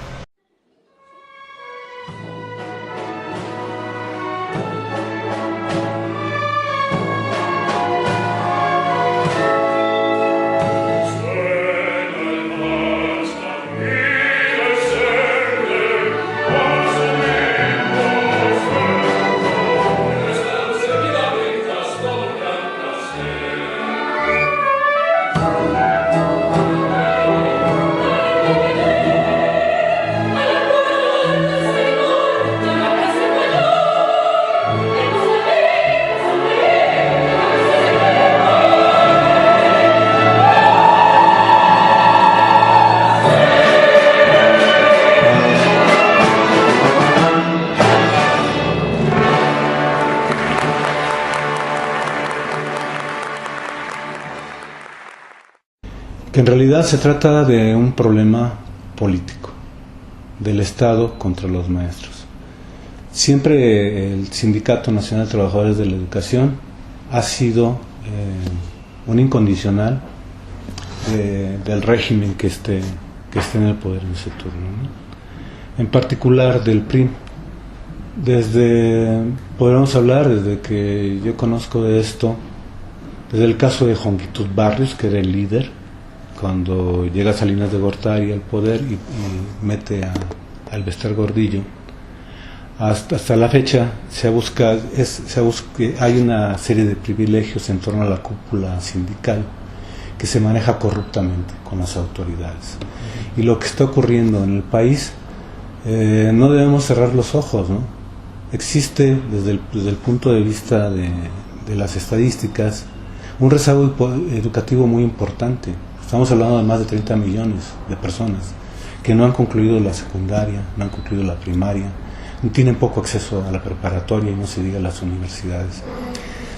En realidad se trata de un problema político del Estado contra los maestros. Siempre el Sindicato Nacional de Trabajadores de la Educación ha sido un incondicional del régimen que esté en el poder en ese turno, ¿no? En particular del PRI. Podríamos hablar desde que yo conozco de esto, desde el caso de Jonquitud Barrios, que era el líder cuando llega Salinas de Gortari al poder y mete a Alvester Gordillo, Hasta la fecha hay una serie de privilegios en torno a la cúpula sindical que se maneja corruptamente con las autoridades. Y lo que está ocurriendo en el país, no debemos cerrar los ojos, ¿no? Existe desde el punto de vista de las estadísticas un rezago educativo muy importante. Estamos hablando de más de 30 millones de personas que no han concluido la secundaria, no han concluido la primaria, tienen poco acceso a la preparatoria y no se diga a las universidades.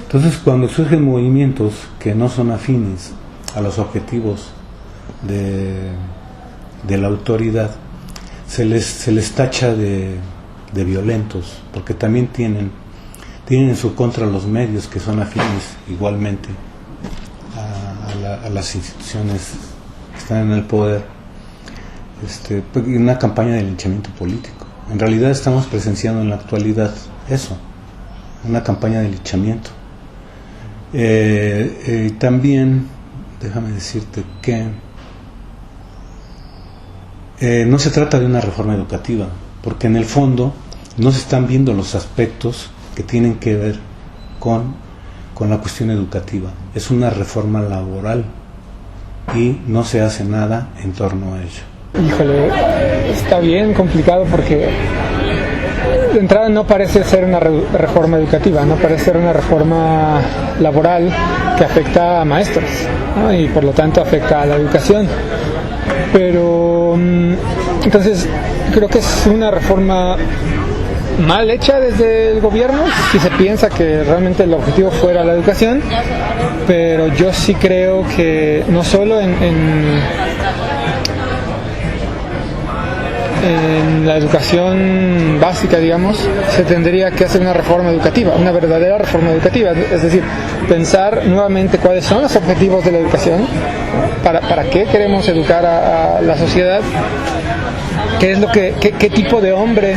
Entonces, cuando surgen movimientos que no son afines a los objetivos de la autoridad, se les tacha de violentos, porque también tienen en su contra los medios que son afines igualmente a las instituciones que están en el poder, una campaña de linchamiento político. En realidad estamos presenciando en la actualidad eso, una campaña de linchamiento. También, déjame decirte que no se trata de una reforma educativa, porque en el fondo no se están viendo los aspectos que tienen que ver con la cuestión educativa. Es una reforma laboral y no se hace nada en torno a ello. Híjole, está bien complicado porque de entrada no parece ser una reforma educativa, no parece ser una reforma laboral que afecta a maestros, ¿no? Y por lo tanto afecta a la educación. Pero entonces creo que es una reforma mal hecha desde el gobierno, si se piensa que realmente el objetivo fuera la educación, pero yo sí creo que no solo en la educación básica, digamos, se tendría que hacer una reforma educativa, una verdadera reforma educativa, es decir, pensar nuevamente cuáles son los objetivos de la educación, para qué queremos educar a la sociedad, qué es qué tipo de hombre,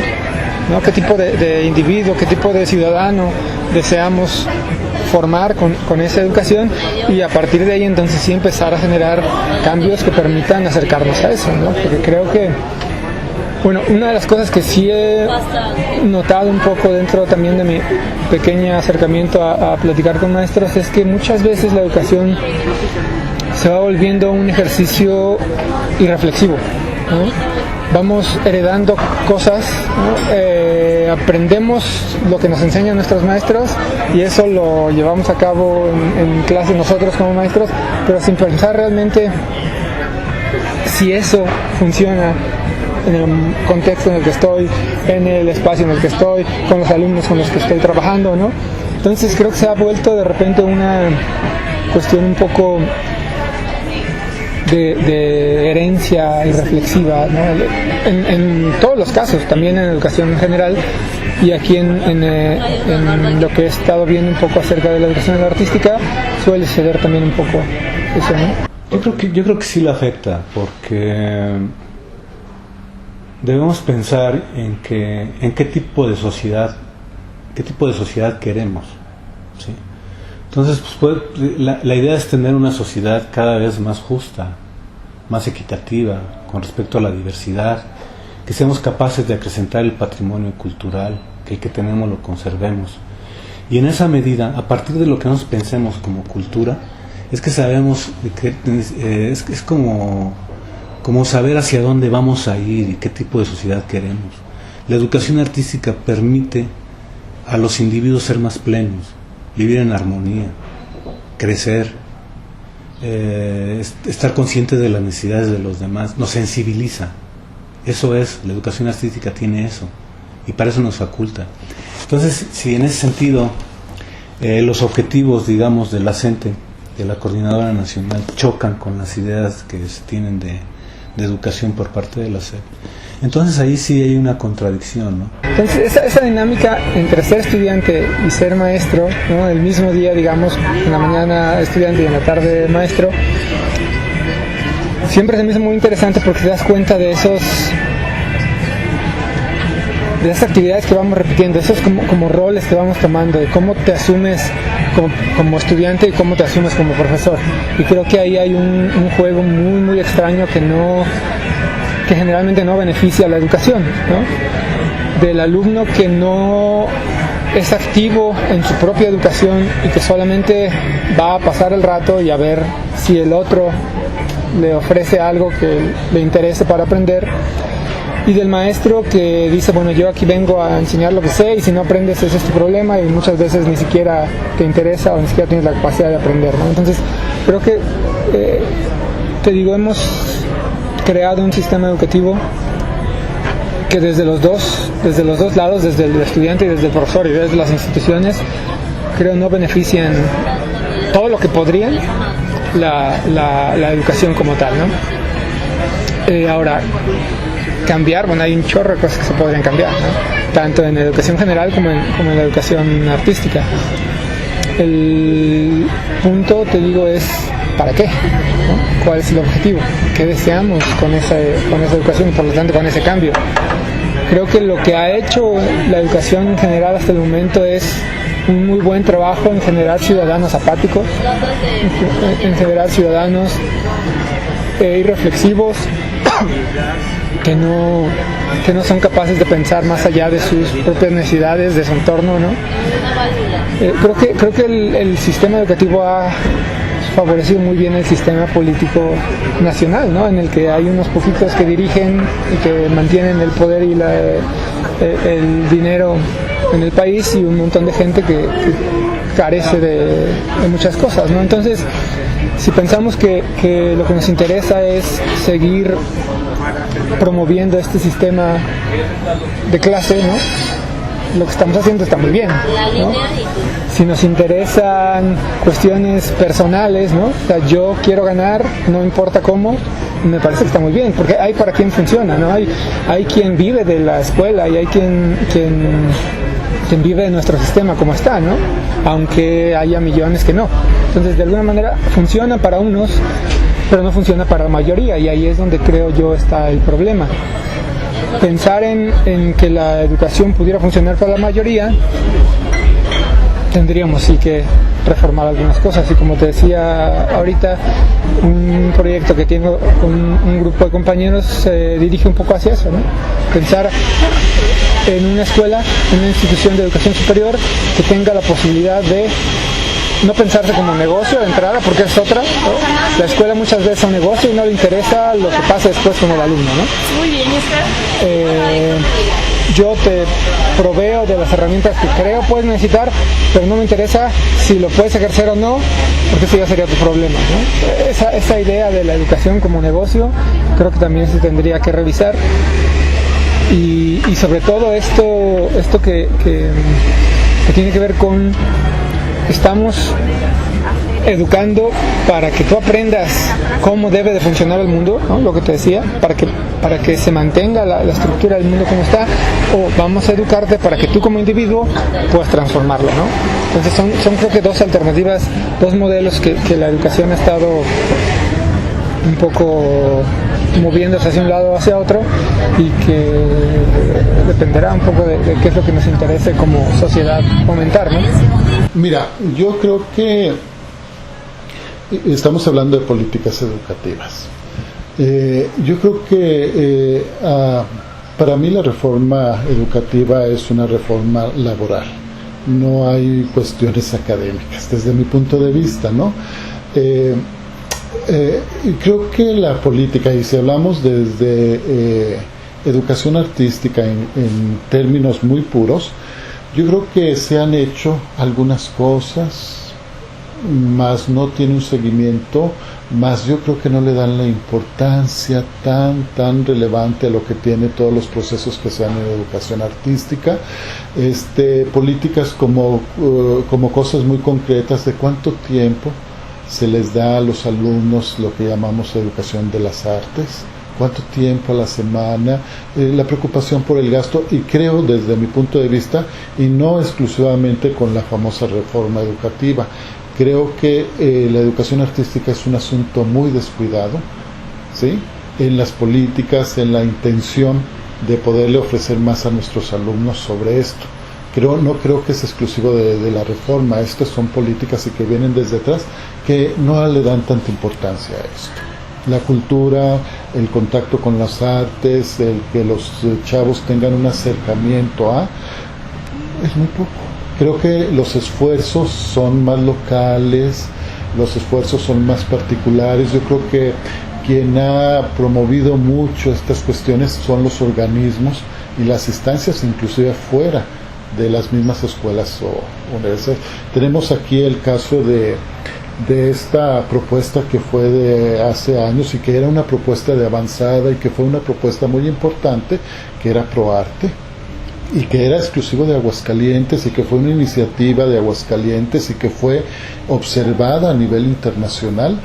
¿no? Qué tipo de individuo, qué tipo de ciudadano deseamos formar con esa educación, y a partir de ahí entonces sí empezar a generar cambios que permitan acercarnos a eso, ¿no? Porque creo que una de las cosas que sí he notado un poco dentro también de mi pequeño acercamiento a platicar con maestros es que muchas veces la educación se va volviendo un ejercicio irreflexivo, ¿no? Vamos heredando cosas, ¿no? Aprendemos lo que nos enseñan nuestros maestros y eso lo llevamos a cabo en clase nosotros como maestros, pero sin pensar realmente si eso funciona en el contexto en el que estoy, en el espacio en el que estoy, con los alumnos con los que estoy trabajando, ¿no? Entonces creo que se ha vuelto de repente una cuestión un poco de herencia irreflexiva, ¿no? En todos los casos, también en educación en general, y aquí en lo que he estado viendo un poco acerca de la educación artística, suele suceder también un poco eso, ¿no? Yo creo que sí la afecta, porque debemos pensar en qué tipo de sociedad queremos, ¿sí? Entonces, la idea es tener una sociedad cada vez más justa, más equitativa con respecto a la diversidad, que seamos capaces de acrecentar el patrimonio cultural, que el que tenemos lo conservemos. Y en esa medida, a partir de lo que nos pensemos como cultura, es que sabemos que es como saber hacia dónde vamos a ir y qué tipo de sociedad queremos. La educación artística permite a los individuos ser más plenos, vivir en armonía, crecer, estar conscientes de las necesidades de los demás, nos sensibiliza. Eso es, la educación artística tiene eso, y para eso nos faculta. Entonces, si en ese sentido los objetivos, digamos, de la CENTE, de la Coordinadora Nacional, chocan con las ideas que se tienen de educación por parte de la SEP, entonces ahí sí hay una contradicción, ¿no? Entonces esa dinámica entre ser estudiante y ser maestro, ¿no? El mismo día, digamos, en la mañana estudiante y en la tarde maestro, siempre se me hizo muy interesante porque te das cuenta de esas actividades que vamos repitiendo, esos como roles que vamos tomando, de cómo te asumes como estudiante y cómo te asumes como profesor. Y creo que ahí hay un juego muy muy extraño que generalmente no beneficia a la educación, ¿no? del alumno que no es activo en su propia educación y que solamente va a pasar el rato y a ver si el otro le ofrece algo que le interese para aprender, y del maestro que dice, bueno, yo aquí vengo a enseñar lo que sé y si no aprendes ese es tu problema, y muchas veces ni siquiera te interesa o ni siquiera tienes la capacidad de aprender, ¿no? Entonces creo que te digo, hemos creado un sistema educativo que desde los dos lados, desde el estudiante y desde el profesor y desde las instituciones, creo no benefician todo lo que podrían la educación como tal, ¿no? Ahora, cambiar, bueno, hay un chorro de cosas que se podrían cambiar, ¿no? Tanto en la educación general como en la educación artística. El punto, te digo, es ¿para qué? ¿No? ¿Cuál es el objetivo? ¿Qué deseamos con esa educación y por lo tanto con ese cambio? Creo que lo que ha hecho la educación en general hasta el momento es un muy buen trabajo en generar ciudadanos apáticos, en generar ciudadanos irreflexivos, que no son capaces de pensar más allá de sus propias necesidades, de su entorno, ¿no? Creo que el sistema educativo ha favorecido muy bien el sistema político nacional, ¿no? En el que hay unos poquitos que dirigen y que mantienen el poder y el dinero en el país, y un montón de gente que carece de muchas cosas, ¿no? Entonces, si pensamos que lo que nos interesa es seguir promoviendo este sistema de clase, ¿no? Lo que estamos haciendo está muy bien, ¿no? Si nos interesan cuestiones personales, ¿no? O sea, yo quiero ganar, no importa cómo, me parece que está muy bien, porque hay para quien funciona, ¿no? Hay quien vive de la escuela y hay quien vive de nuestro sistema como está, ¿no? Aunque haya millones que no. Entonces, de alguna manera funciona para unos, pero no funciona para la mayoría, y ahí es donde creo yo está el problema. Pensar en que la educación pudiera funcionar para la mayoría, tendríamos sí que reformar algunas cosas, y como te decía ahorita, un proyecto que tengo con un grupo de compañeros se dirige un poco hacia eso, ¿no? Pensar en una escuela, en una institución de educación superior que tenga la posibilidad de no pensarse como negocio de entrada, porque es otra, ¿no? La escuela muchas veces es un negocio y no le interesa lo que pase después con el alumno, ¿no? Muy bien, yo te proveo de las herramientas que creo puedes necesitar, pero no me interesa si lo puedes ejercer o no, porque eso ya sería tu problema, ¿no? Esa idea de la educación como negocio creo que también se tendría que revisar, y sobre todo esto que tiene que ver con estamos educando para que tú aprendas cómo debe de funcionar el mundo, ¿no? Lo que te decía, para que se mantenga la estructura del mundo como está, o vamos a educarte para que tú como individuo puedas transformarlo, ¿no? Entonces son creo que dos alternativas, dos modelos que la educación ha estado un poco moviéndose hacia un lado o hacia otro, y que dependerá un poco de qué es lo que nos interese como sociedad fomentar, ¿no? Mira, yo creo que estamos hablando de políticas educativas. Yo creo que para mí la reforma educativa es una reforma laboral. No hay cuestiones académicas, desde mi punto de vista, ¿no? Creo que la política, y si hablamos desde educación artística en términos muy puros, yo creo que se han hecho algunas cosas, más no tiene un seguimiento, más yo creo que no le dan la importancia tan relevante a lo que tiene todos los procesos que se dan en educación artística. Políticas como cosas muy concretas de cuánto tiempo se les da a los alumnos lo que llamamos educación de las artes, cuánto tiempo a la semana, la preocupación por el gasto, y creo desde mi punto de vista, y no exclusivamente con la famosa reforma educativa, creo que la educación artística es un asunto muy descuidado, ¿sí? En las políticas, en la intención de poderle ofrecer más a nuestros alumnos sobre esto. No creo que es exclusivo de la reforma. Estas son políticas y que vienen desde atrás que no le dan tanta importancia a esto. La cultura, el contacto con las artes, el que los chavos tengan un acercamiento a, es muy poco. Creo que los esfuerzos son más locales, los esfuerzos son más particulares. Yo creo que quien ha promovido mucho estas cuestiones son los organismos y las instancias, inclusive fuera de las mismas escuelas o universidades. Tenemos aquí el caso de esta propuesta que fue de hace años y que era una propuesta de avanzada y que fue una propuesta muy importante, que era ProArte, y que era exclusivo de Aguascalientes y que fue una iniciativa de Aguascalientes y que fue observada a nivel internacional.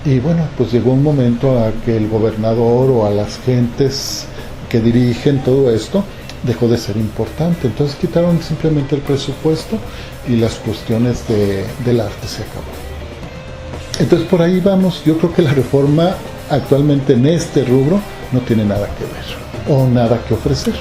Y bueno, pues llegó un momento a que el gobernador o a las gentes que dirigen todo esto dejó de ser importante. Entonces quitaron simplemente el presupuesto y las cuestiones del arte se acabó. Entonces por ahí vamos. Yo creo que la reforma actualmente en este rubro no tiene nada que ver o nada que ofrecer.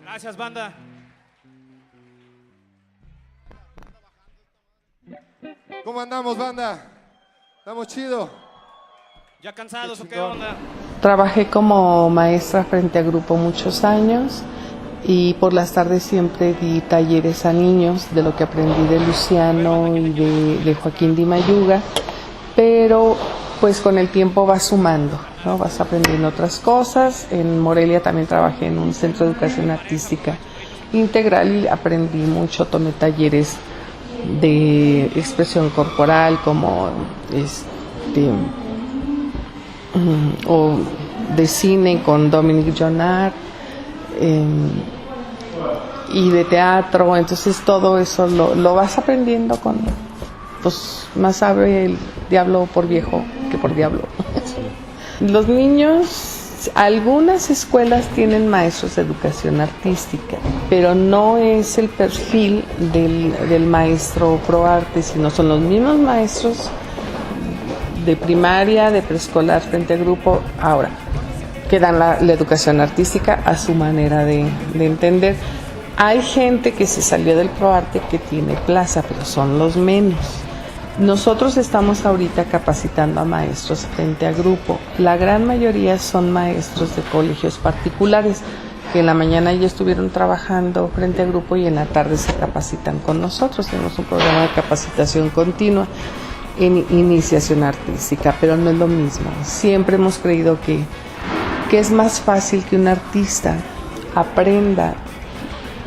Gracias, banda. ¿Cómo andamos, banda? ¿Estamos chido? ¿Ya cansados o qué onda? Trabajé como maestra frente a grupo muchos años y por las tardes siempre di talleres a niños de lo que aprendí de Luciano y de Joaquín Di Mayuga, pero pues con el tiempo vas sumando, ¿no? Vas aprendiendo otras cosas. En Morelia también trabajé en un centro de educación artística integral y aprendí mucho, tomé talleres de expresión corporal como o de cine con Dominique Jonard y de teatro. Entonces todo eso lo vas aprendiendo con, pues más sabe el diablo por viejo que por diablo. Los niños, algunas escuelas tienen maestros de educación artística, pero no es el perfil del maestro ProArte, sino son los mismos maestros de primaria, de preescolar frente a grupo, ahora, que dan la educación artística a su manera de entender. Hay gente que se salió del ProArte que tiene plaza, pero son los menos. Nosotros estamos ahorita capacitando a maestros frente a grupo. La gran mayoría son maestros de colegios particulares, que en la mañana ya estuvieron trabajando frente a grupo y en la tarde se capacitan con nosotros. Tenemos un programa de capacitación continua en iniciación artística, pero no es lo mismo. Siempre hemos creído que es más fácil que un artista aprenda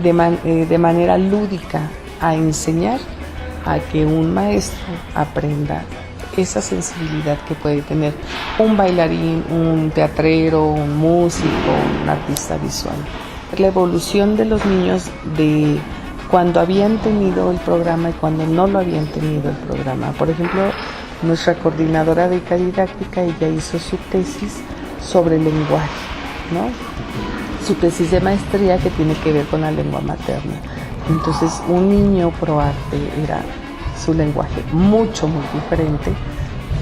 de manera lúdica a enseñar, a que un maestro aprenda esa sensibilidad que puede tener un bailarín, un teatrero, un músico, un artista visual. La evolución de los niños de cuando habían tenido el programa y cuando no lo habían tenido el programa. Por ejemplo, nuestra coordinadora de didáctica, ella hizo su tesis sobre lenguaje, ¿no? Su tesis de maestría que tiene que ver con la lengua materna. Entonces, un niño ProArte era su lenguaje muy diferente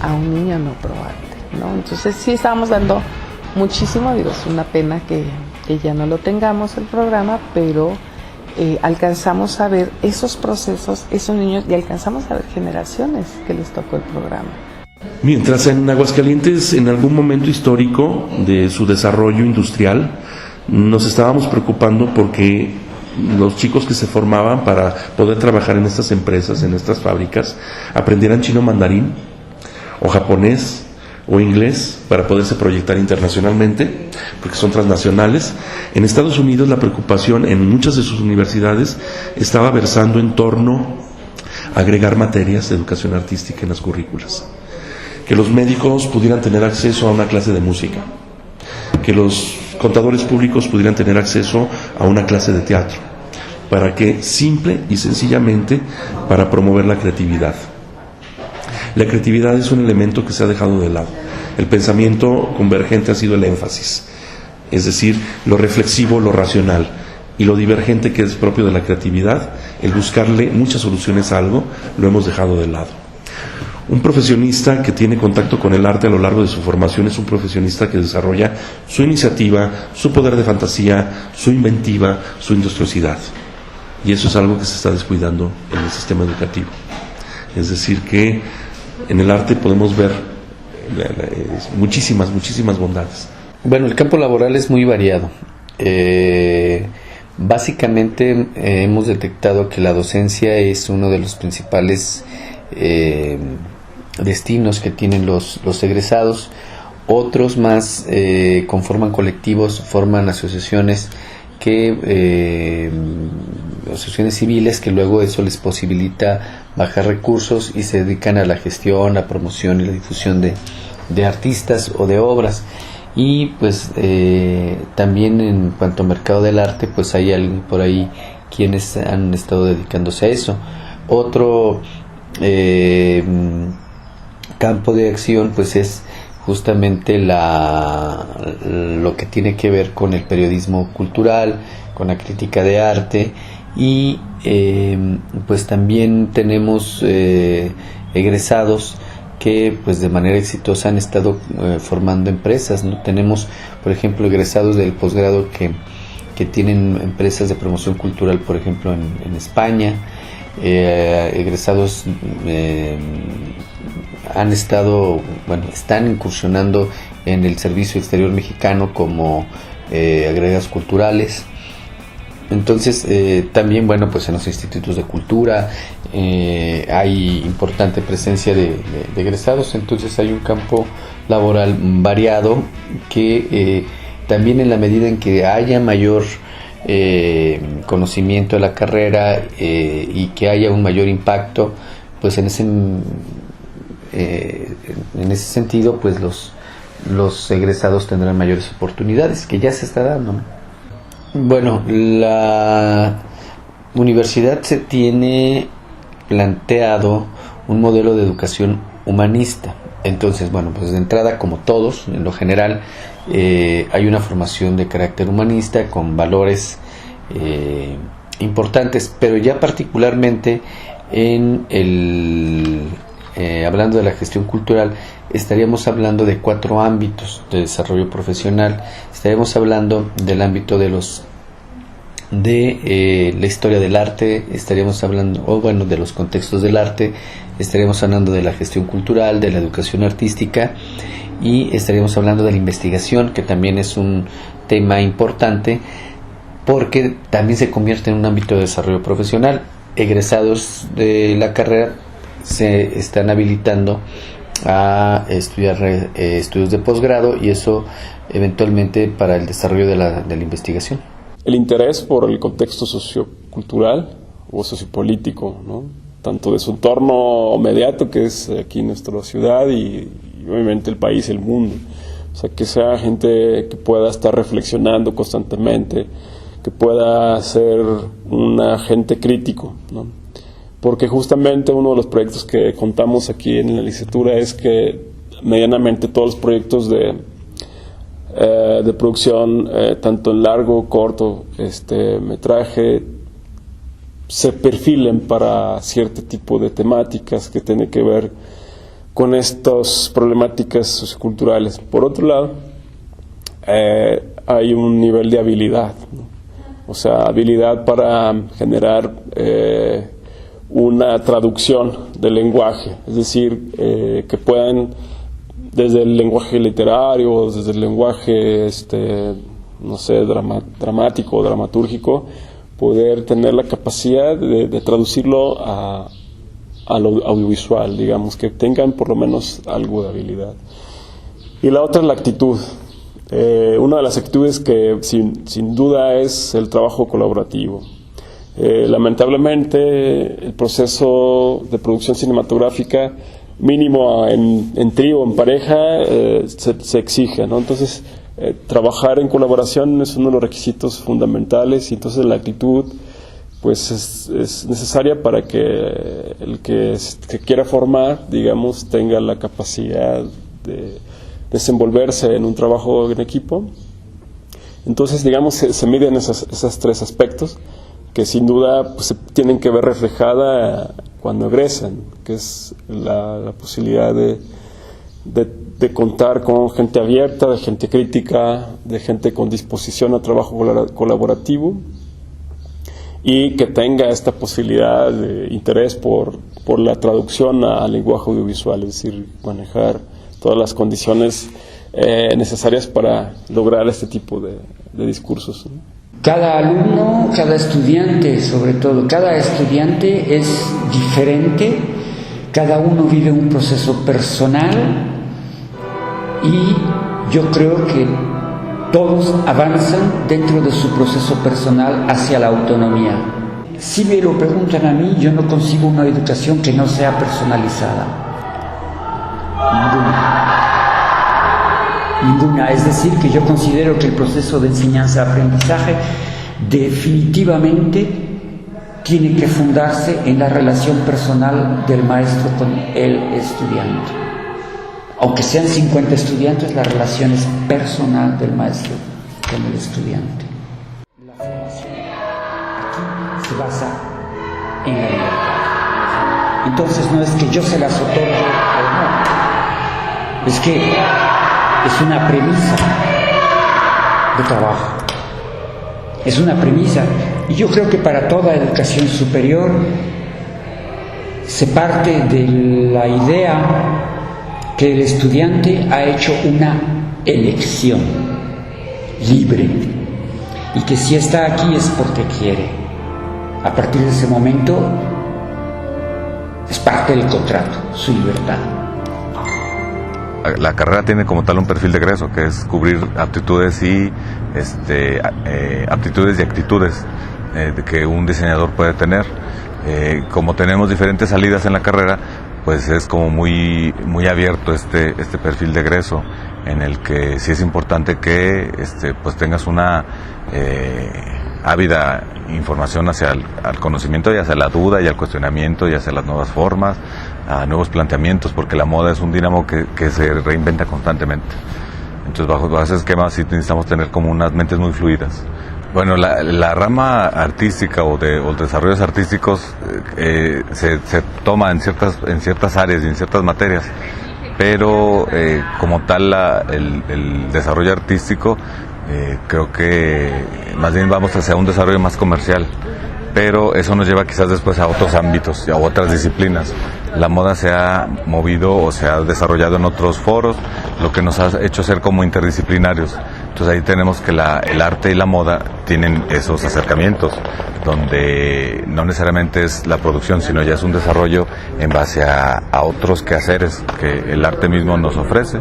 a un niño no ProArte, ¿no? Entonces, sí estábamos dando muchísimo, digo, es una pena que ya no lo tengamos el programa, pero alcanzamos a ver esos procesos, esos niños, y alcanzamos a ver generaciones que les tocó el programa. Mientras en Aguascalientes, en algún momento histórico de su desarrollo industrial, nos estábamos preocupando porque los chicos que se formaban para poder trabajar en estas empresas, en estas fábricas, aprendieran chino mandarín o japonés o inglés para poderse proyectar internacionalmente, porque son transnacionales. En Estados Unidos la preocupación en muchas de sus universidades estaba versando en torno a agregar materias de educación artística en las currículas, que los médicos pudieran tener acceso a una clase de música, que los contadores públicos pudieran tener acceso a una clase de teatro. ¿Para qué? Simple y sencillamente para promover la creatividad. La creatividad es un elemento que se ha dejado de lado. El pensamiento convergente ha sido el énfasis, es decir, lo reflexivo, lo racional, y lo divergente, que es propio de la creatividad, el buscarle muchas soluciones a algo, lo hemos dejado de lado. Un profesionista que tiene contacto con el arte a lo largo de su formación es un profesionista que desarrolla su iniciativa, su poder de fantasía, su inventiva, su industriosidad. Y eso es algo que se está descuidando en el sistema educativo. Es decir, que en el arte podemos ver muchísimas bondades. Bueno, el campo laboral es muy variado. Básicamente hemos detectado que la docencia es uno de los principales destinos que tienen los egresados. Otros más conforman colectivos, forman asociaciones asociaciones civiles, que luego eso les posibilita bajar recursos y se dedican a la gestión, la promoción y la difusión de artistas o de obras. Y pues también en cuanto al mercado del arte, pues hay alguien por ahí quienes han estado dedicándose a eso. Otro campo de acción pues es justamente lo que tiene que ver con el periodismo cultural, con la crítica de arte, y pues también tenemos egresados que pues de manera exitosa han estado formando empresas, ¿no? Tenemos, por ejemplo, egresados del posgrado que tienen empresas de promoción cultural, por ejemplo, en España. Egresados están incursionando en el servicio exterior mexicano como agregados culturales. Entonces también pues en los institutos de cultura hay importante presencia de egresados. Entonces hay un campo laboral variado que también, en la medida en que haya mayor conocimiento de la carrera y que haya un mayor impacto, pues en ese sentido pues los egresados tendrán mayores oportunidades, que ya se está dando, ¿no? Bueno, la universidad se tiene planteado un modelo de educación humanista. Entonces, pues de entrada, como todos, en lo general, hay una formación de carácter humanista con valores importantes, pero ya particularmente hablando de la gestión cultural, estaríamos hablando de 4 ámbitos de desarrollo profesional. Estaríamos hablando del ámbito de la historia del arte, estaríamos hablando de los contextos del arte, estaríamos hablando de la gestión cultural, de la educación artística, y estaríamos hablando de la investigación, que también es un tema importante porque también se convierte en un ámbito de desarrollo profesional. Egresados de la carrera se están habilitando a estudiar estudios de posgrado, y eso eventualmente para el desarrollo de la investigación. El interés por el contexto sociocultural o sociopolítico, ¿no? Tanto de su entorno inmediato, que es aquí nuestra ciudad, y obviamente el país, el mundo. O sea, que sea gente que pueda estar reflexionando constantemente, que pueda ser un agente crítico, ¿no? Porque justamente uno de los proyectos que contamos aquí en la licenciatura es que medianamente todos los proyectos de producción, tanto en largo, corto, metraje, se perfilen para cierto tipo de temáticas que tienen que ver con estas problemáticas socioculturales. Por otro lado, hay un nivel de habilidad, ¿no? o sea, habilidad para generar una traducción del lenguaje, es decir, que puedan, desde el lenguaje literario, desde el lenguaje, no sé, dramático o dramatúrgico, poder tener la capacidad de traducirlo a lo audiovisual, digamos, que tengan por lo menos algo de habilidad. Y la otra es la actitud. Una de las actitudes que sin duda es el trabajo colaborativo. Lamentablemente el proceso de producción cinematográfica, mínimo en trío, en pareja, se exige, ¿no? Entonces trabajar en colaboración es uno de los requisitos fundamentales, y entonces la actitud pues es necesaria para que el que quiera formar, digamos, tenga la capacidad de desenvolverse en un trabajo en equipo. Entonces, digamos, se miden esos tres aspectos que sin duda pues, se tienen que ver reflejada cuando egresan, que es la posibilidad de contar con gente abierta, de gente crítica, de gente con disposición a trabajo colaborativo, y que tenga esta posibilidad de interés por la traducción al lenguaje audiovisual, es decir, manejar todas las condiciones necesarias para lograr este tipo de discursos, ¿no? Cada alumno, cada estudiante, sobre todo, cada estudiante es diferente, cada uno vive un proceso personal, y yo creo que todos avanzan dentro de su proceso personal hacia la autonomía. Si me lo preguntan a mí, yo no consigo una educación que no sea personalizada. Ninguna. Es decir, que yo considero que el proceso de enseñanza-aprendizaje definitivamente tiene que fundarse en la relación personal del maestro con el estudiante. Aunque sean 50 estudiantes, la relación es personal del maestro con el estudiante. La formación aquí se basa en la libertad. Entonces no es que yo se las otorgue o no, es que es una premisa de trabajo, es una premisa, y yo creo que para toda educación superior se parte de la idea que el estudiante ha hecho una elección libre, y que si está aquí es porque quiere. A partir de ese momento es parte del contrato, su libertad. La carrera tiene como tal un perfil de egreso, que es cubrir aptitudes y actitudes que un diseñador puede tener. Como tenemos diferentes salidas en la carrera, pues es como muy abierto este perfil de egreso, en el que sí es importante que pues tengas una ávida información hacia el conocimiento, y hacia la duda y al cuestionamiento, y hacia las nuevas formas, a nuevos planteamientos, porque la moda es un dínamo que se reinventa constantemente. Entonces bajo ese esquema sí necesitamos tener como unas mentes muy fluidas. Bueno, la rama artística o desarrollos artísticos se toma en ciertas áreas y en ciertas materias, pero como tal el desarrollo artístico creo que más bien vamos hacia un desarrollo más comercial, pero eso nos lleva quizás después a otros ámbitos, a otras disciplinas. La moda se ha movido o se ha desarrollado en otros foros, lo que nos ha hecho ser como interdisciplinarios. Entonces ahí tenemos que el arte y la moda tienen esos acercamientos, donde no necesariamente es la producción, sino ya es un desarrollo en base a otros quehaceres que el arte mismo nos ofrece.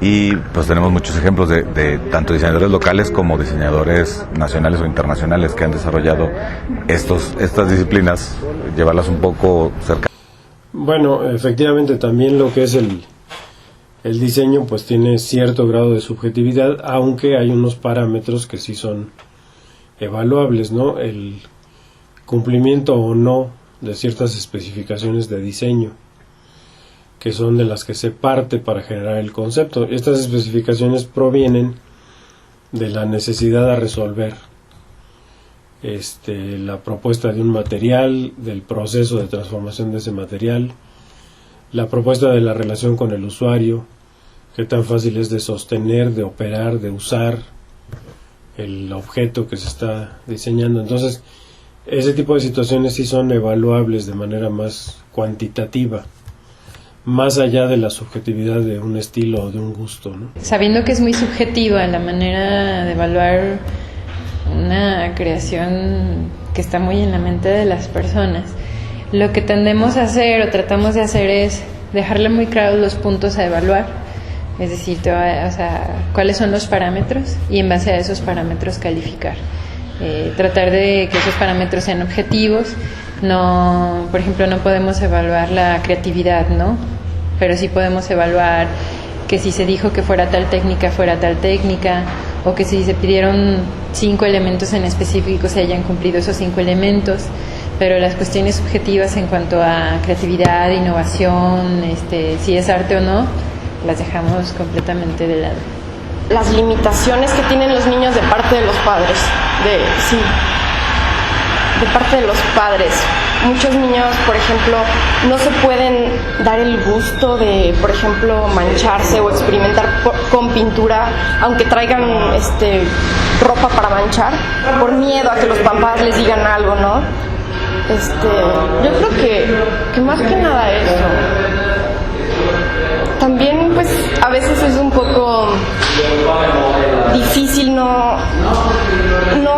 Y pues tenemos muchos ejemplos de tanto diseñadores locales como diseñadores nacionales o internacionales que han desarrollado estas disciplinas, llevarlas un poco cerca. Bueno, efectivamente también lo que es el diseño pues tiene cierto grado de subjetividad, aunque hay unos parámetros que sí son evaluables, ¿no? El cumplimiento o no de ciertas especificaciones de diseño, que son de las que se parte para generar el concepto. Estas especificaciones provienen de la necesidad de resolver la propuesta de un material, del proceso de transformación de ese material, la propuesta de la relación con el usuario, qué tan fácil es de sostener, de operar, de usar, el objeto que se está diseñando. Entonces, ese tipo de situaciones sí son evaluables de manera más cuantitativa, más allá de la subjetividad de un estilo o de un gusto, ¿no? Sabiendo que es muy subjetiva la manera de evaluar una creación que está muy en la mente de las personas, lo que tendemos a hacer o tratamos de hacer es dejarle muy claros los puntos a evaluar, es decir, cuáles son los parámetros y en base a esos parámetros calificar. Tratar de que esos parámetros sean objetivos. No, por ejemplo, no podemos evaluar la creatividad, ¿no? Pero sí podemos evaluar que si se dijo que fuera tal técnica, o que si se pidieron 5 elementos en específico se hayan cumplido esos 5 elementos. Pero las cuestiones subjetivas en cuanto a creatividad, innovación, si es arte o no, las dejamos completamente de lado. Las limitaciones que tienen los niños de parte de los padres, de parte de los padres. Muchos niños, por ejemplo, no se pueden dar el gusto de, por ejemplo, mancharse o experimentar con pintura, aunque traigan ropa para manchar, por miedo a que los papás les digan algo, ¿no? Yo creo que más que nada eso. También, pues, a veces es un poco difícil no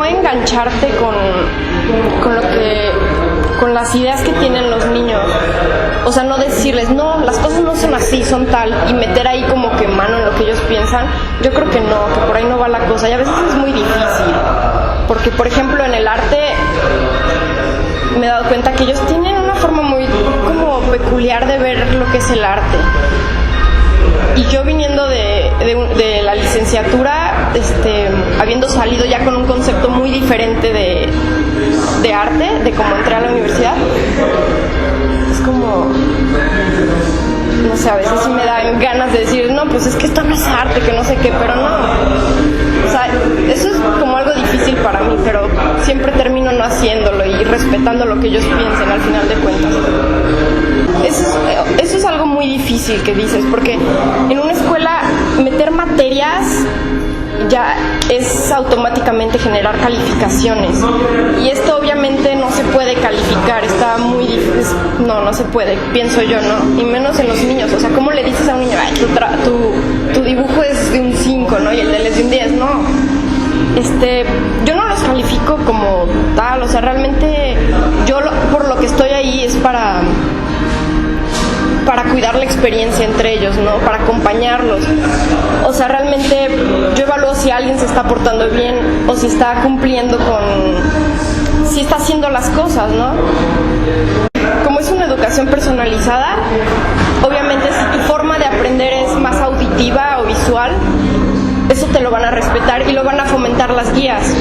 engancharte con las ideas que tienen los niños. O sea, no decirles, no, las cosas no son así, son tal, y meter ahí como que mano en lo que ellos piensan. Yo creo que no, que por ahí no va la cosa. Y a veces es muy difícil. Porque, por ejemplo, en el arte me he dado cuenta que ellos tienen una forma muy como peculiar de ver lo que es el arte. Y yo viniendo de la licenciatura, habiendo salido ya con un concepto muy diferente de arte, de cómo entré a la universidad, es como, no sé, a veces sí me dan ganas de decir, no, pues es que esto no es arte, que no sé qué, pero no. O sea, eso es como algo difícil para mí, pero siempre termino no haciéndolo y respetando lo que ellos piensen al final de cuentas. Eso es algo muy difícil que dices, porque en una escuela meter materias ya es automáticamente generar calificaciones, y esto obviamente no se puede calificar, está muy difícil, no se puede, pienso yo, ¿no? Y menos en los niños. O sea, ¿cómo le dices a un niño, ay, tu dibujo es de un 5, ¿no? Y el de él es de un 10, no. Yo no los califico como tal, o sea, realmente por lo que estoy ahí es para cuidar la experiencia entre ellos, ¿no? Para acompañarlos. O sea, realmente yo evalúo si alguien se está portando bien o si está cumpliendo si está haciendo las cosas, ¿no? Como es una educación personalizada, obviamente si tu forma de aprender es más auditiva o visual, eso te lo van a respetar y lo van a fomentar las guías.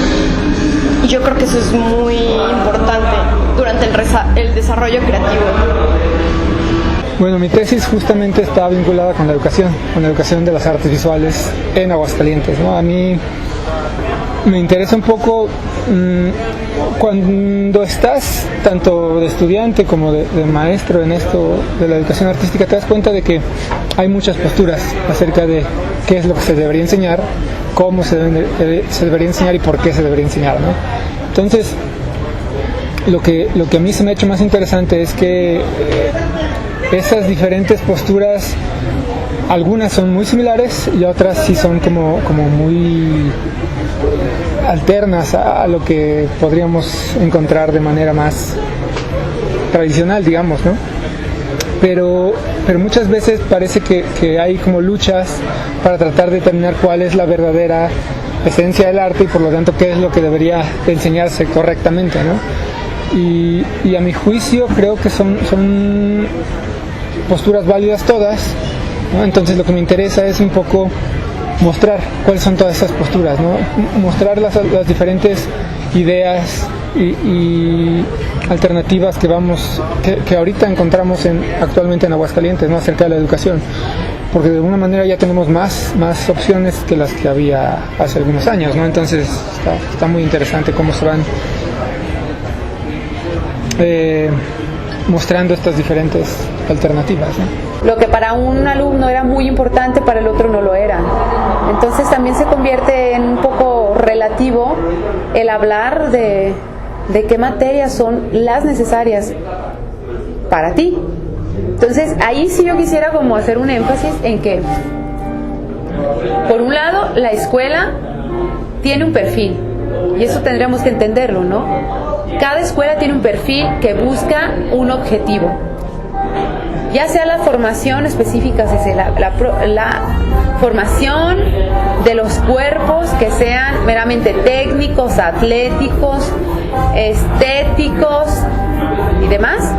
Y yo creo que eso es muy importante durante el desarrollo creativo. Bueno, mi tesis justamente está vinculada con la educación de las artes visuales en Aguascalientes, ¿no? A mí me interesa un poco cuando estás tanto de estudiante como de maestro en esto de la educación artística, te das cuenta de que hay muchas posturas acerca de qué es lo que se debería enseñar, cómo se debería enseñar y por qué se debería enseñar, ¿no? Entonces, lo que a mí se me ha hecho más interesante es que esas diferentes posturas, algunas son muy similares y otras sí son como muy alternas a lo que podríamos encontrar de manera más tradicional, digamos, ¿no? Pero muchas veces parece que hay como luchas para tratar de determinar cuál es la verdadera esencia del arte y por lo tanto qué es lo que debería enseñarse correctamente, ¿no? Y a mi juicio creo que son posturas válidas todas, ¿no? Entonces lo que me interesa es un poco mostrar cuáles son todas esas posturas, ¿no? Mostrar las diferentes ideas y alternativas que ahorita encontramos actualmente en Aguascalientes, ¿no? Acerca de la educación, porque de alguna manera ya tenemos más opciones que las que había hace algunos años, ¿no? Entonces está muy interesante cómo se van mostrando estas diferentes alternativas, ¿no? Lo que para un alumno era muy importante, para el otro no lo era. Entonces también se convierte en un poco relativo el hablar de qué materias son las necesarias para ti. Entonces ahí sí yo quisiera como hacer un énfasis en que, por un lado, la escuela tiene un perfil, y eso tendríamos que entenderlo, ¿no? Cada escuela tiene un perfil que busca un objetivo, ya sea la formación específica, la formación de los cuerpos que sean meramente técnicos, atléticos, estéticos y demás,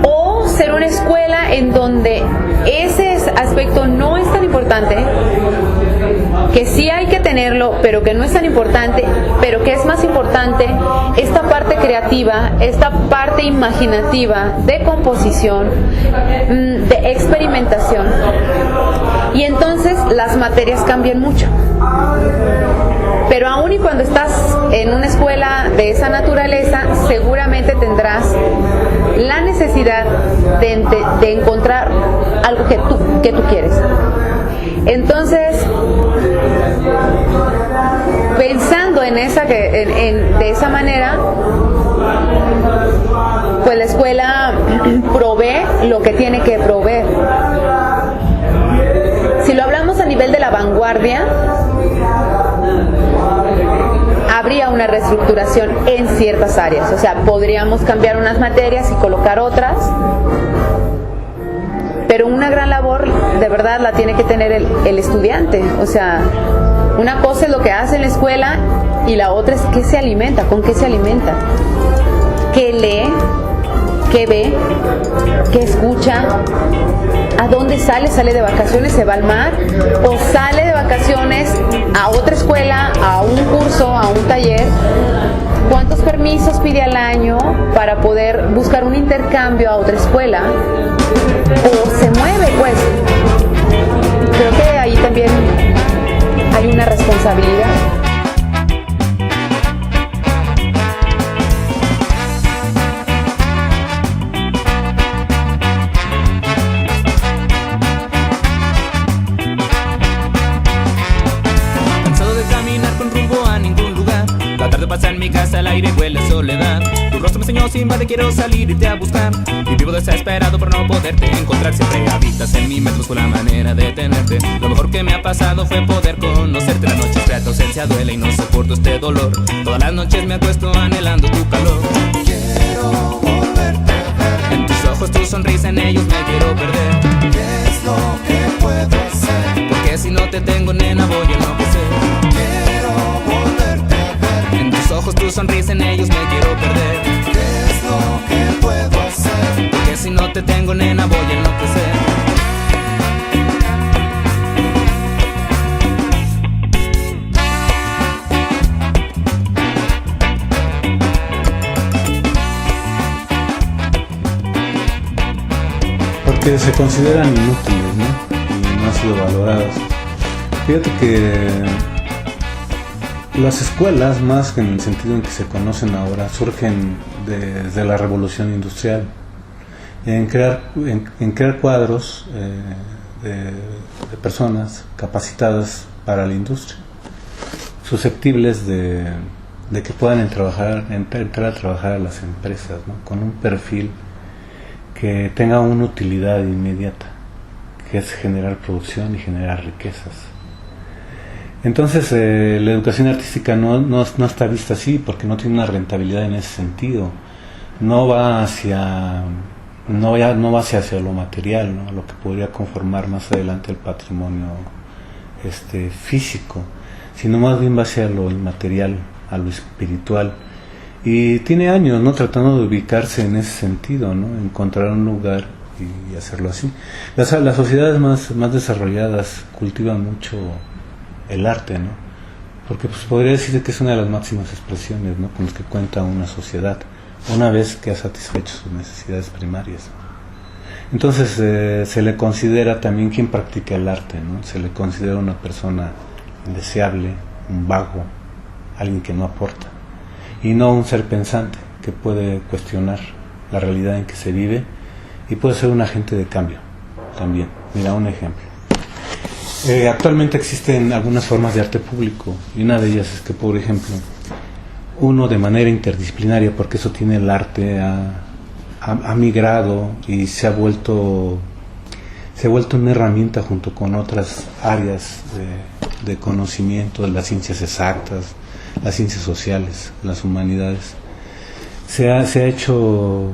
o ser una escuela en donde ese aspecto no es tan importante, que sí hay que tenerlo, pero que no es tan importante, pero que es más importante esta parte creativa, esta parte imaginativa, de composición, de experimentación. Y entonces las materias cambian mucho. Pero aún y cuando estás en una escuela de esa naturaleza, seguramente tendrás la necesidad de encontrar algo que tú quieres. Entonces, pensando en de esa manera, pues la escuela provee lo que tiene que proveer. Si lo hablamos a nivel de la vanguardia, habría una reestructuración en ciertas áreas. O sea, podríamos cambiar unas materias y colocar otras, pero una gran labor de verdad la tiene que tener el estudiante. O sea, una cosa es lo que hace en la escuela y la otra es qué se alimenta, con qué se alimenta, qué lee, qué ve, qué escucha, a dónde sale de vacaciones, se va al mar, o sale de vacaciones a otra escuela, a un curso, a un taller. ¿Cuántos permisos pide al año para poder buscar un intercambio a otra escuela? O se mueve, pues. Creo que ahí también hay una responsabilidad. Pasa en mi casa, el aire huele a soledad. Tu rostro me enseñó sin invade, quiero salir y irte a buscar. Y vivo desesperado por no poderte encontrar. Siempre habitas en mi mente, busco la manera de tenerte. Lo mejor que me ha pasado fue poder conocerte. La noche fría, tu ausencia duele y no soporto este dolor. Todas las noches me acuesto anhelando tu calor. Quiero volverte a ver. En tus ojos tu sonrisa, en ellos me quiero perder. ¿Qué es lo que puedo hacer? Porque si no te tengo, nena, voy a enloquecer. Quiero volverte a ver. En tus ojos tu sonrisa, en ellos me quiero perder. ¿Qué es lo que puedo hacer? Porque si no te tengo, nena, voy a enloquecer. Porque se consideran inútiles, ¿no? Y no han sido valoradas. Fíjate que las escuelas, más que en el sentido en que se conocen ahora, surgen desde la revolución industrial, en crear cuadros de personas capacitadas para la industria, susceptibles de que puedan entrar a trabajar a las empresas, ¿no? Con un perfil que tenga una utilidad inmediata, que es generar producción y generar riquezas. Entonces la educación artística no está vista así, porque no tiene una rentabilidad en ese sentido. No va hacia lo material, ¿no? Lo que podría conformar más adelante el patrimonio físico, sino más bien va hacia lo inmaterial, a lo espiritual. Y tiene años, ¿no?, tratando de ubicarse en ese sentido, ¿no?, encontrar un lugar y hacerlo así. Las sociedades más desarrolladas cultivan mucho el arte, ¿no?, porque pues podría decir que es una de las máximas expresiones, ¿no?, con las que cuenta una sociedad una vez que ha satisfecho sus necesidades primarias. Entonces se le considera también quien practica el arte, ¿no?, se le considera una persona indeseable, un vago, alguien que no aporta, y no un ser pensante que puede cuestionar la realidad en que se vive y puede ser un agente de cambio también. Mira, un ejemplo. Actualmente existen algunas formas de arte público y una de ellas es que, por ejemplo, uno de manera interdisciplinaria, porque eso tiene el arte, ha migrado y se ha vuelto una herramienta junto con otras áreas de conocimiento, de las ciencias exactas, las ciencias sociales, las humanidades. Se ha hecho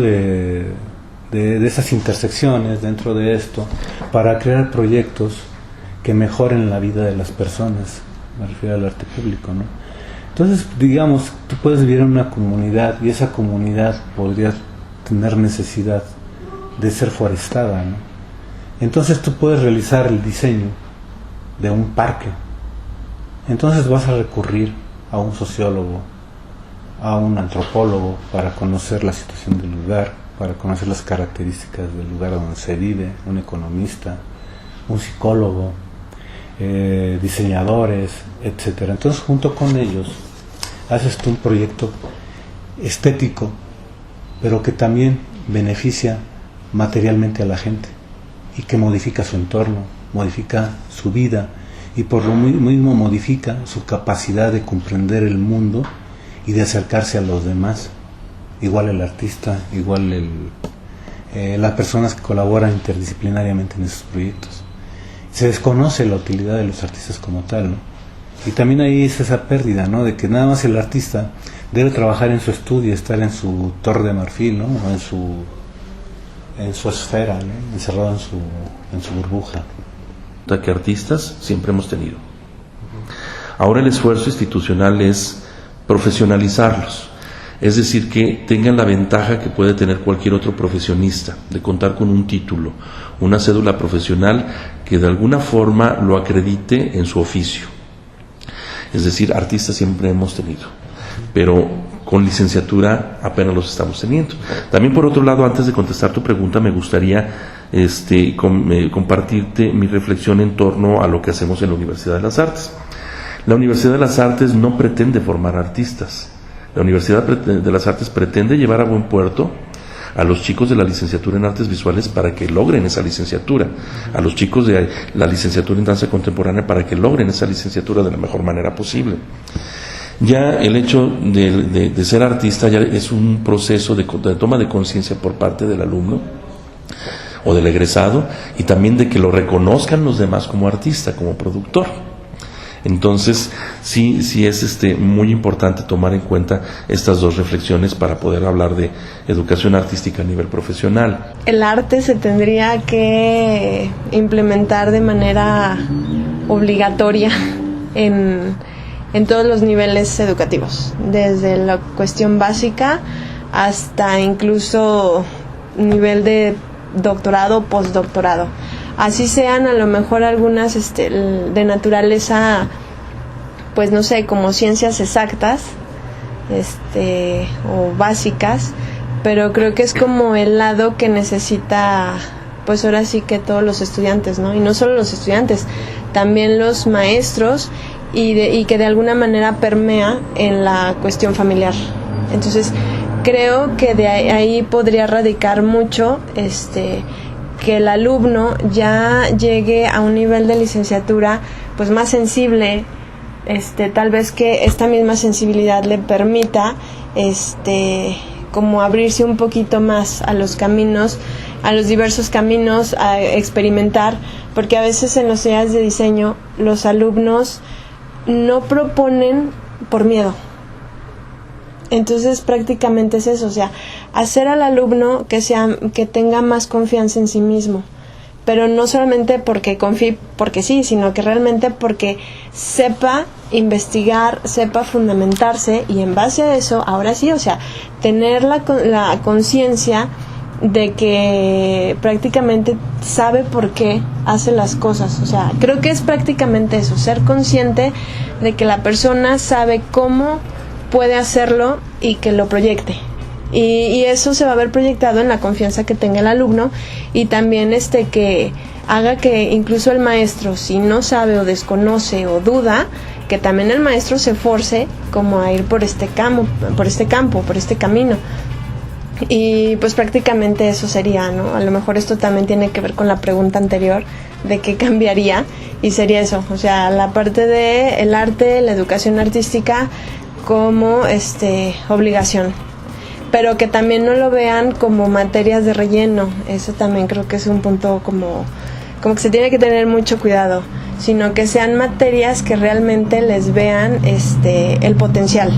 de esas intersecciones dentro de esto para crear proyectos que mejoren la vida de las personas. Me refiero al arte público, ¿no? Entonces, digamos, tú puedes vivir en una comunidad y esa comunidad podría tener necesidad de ser forestada, ¿no? Entonces tú puedes realizar el diseño de un parque. Entonces vas a recurrir a un sociólogo, a un antropólogo para conocer la situación del lugar, para conocer las características del lugar donde se vive, un economista, un psicólogo, diseñadores, etcétera. Entonces, junto con ellos, haces tú un proyecto estético, pero que también beneficia materialmente a la gente y que modifica su entorno, modifica su vida y por lo mismo modifica su capacidad de comprender el mundo y de acercarse a los demás. Igual el artista, igual las personas que colaboran interdisciplinariamente en esos proyectos. Se desconoce la utilidad de los artistas como tal, ¿no? Y también ahí es esa pérdida, ¿no? De que nada más el artista debe trabajar en su estudio, estar en su torre de marfil, ¿no? O en su esfera, ¿no? Encerrado en su burbuja. Que artistas siempre hemos tenido. Ahora el esfuerzo institucional es profesionalizarlos. Es decir, que tengan la ventaja que puede tener cualquier otro profesionista, de contar con un título, una cédula profesional que de alguna forma lo acredite en su oficio. Es decir, artistas siempre hemos tenido, pero con licenciatura apenas los estamos teniendo. También, por otro lado, antes de contestar tu pregunta, me gustaría compartirte mi reflexión en torno a lo que hacemos en la Universidad de las Artes. La Universidad de las Artes no pretende formar artistas. La Universidad de las Artes pretende llevar a buen puerto a los chicos de la licenciatura en Artes Visuales para que logren esa licenciatura, a los chicos de la licenciatura en Danza Contemporánea para que logren esa licenciatura de la mejor manera posible. Ya el hecho de ser artista ya es un proceso de toma de conciencia por parte del alumno o del egresado, y también de que lo reconozcan los demás como artista, como productor. Entonces, sí es muy importante tomar en cuenta estas dos reflexiones para poder hablar de educación artística a nivel profesional. El arte se tendría que implementar de manera obligatoria en todos los niveles educativos, desde la cuestión básica hasta incluso nivel de doctorado, postdoctorado. Así sean a lo mejor algunas de naturaleza, pues no sé, como ciencias exactas o básicas, pero creo que es como el lado que necesita, pues ahora sí que todos los estudiantes, ¿no? Y no solo los estudiantes, también los maestros, y que de alguna manera permea en la cuestión familiar. Entonces creo que de ahí podría radicar mucho que el alumno ya llegue a un nivel de licenciatura pues más sensible, tal vez que esta misma sensibilidad le permita como abrirse un poquito más a los caminos, a los diversos caminos, a experimentar, porque a veces en los talleres de diseño los alumnos no proponen por miedo. Entonces prácticamente es eso, o sea, hacer al alumno que tenga más confianza en sí mismo, pero no solamente porque confíe porque sí, sino que realmente porque sepa investigar, sepa fundamentarse, y en base a eso, ahora sí, o sea, tener la conciencia de que prácticamente sabe por qué hace las cosas. O sea, creo que es prácticamente eso, ser consciente de que la persona sabe cómo puede hacerlo y que lo proyecte. Y eso se va a ver proyectado en la confianza que tenga el alumno, y también que haga que incluso el maestro, si no sabe o desconoce o duda, que también el maestro se force como a ir por este camino. Y pues prácticamente eso sería, ¿no? A lo mejor esto también tiene que ver con la pregunta anterior de qué cambiaría, y sería eso, o sea, la parte de el arte, la educación artística como obligación, pero que también no lo vean como materias de relleno. Eso también creo que es un punto como que se tiene que tener mucho cuidado, sino que sean materias que realmente les vean el potencial.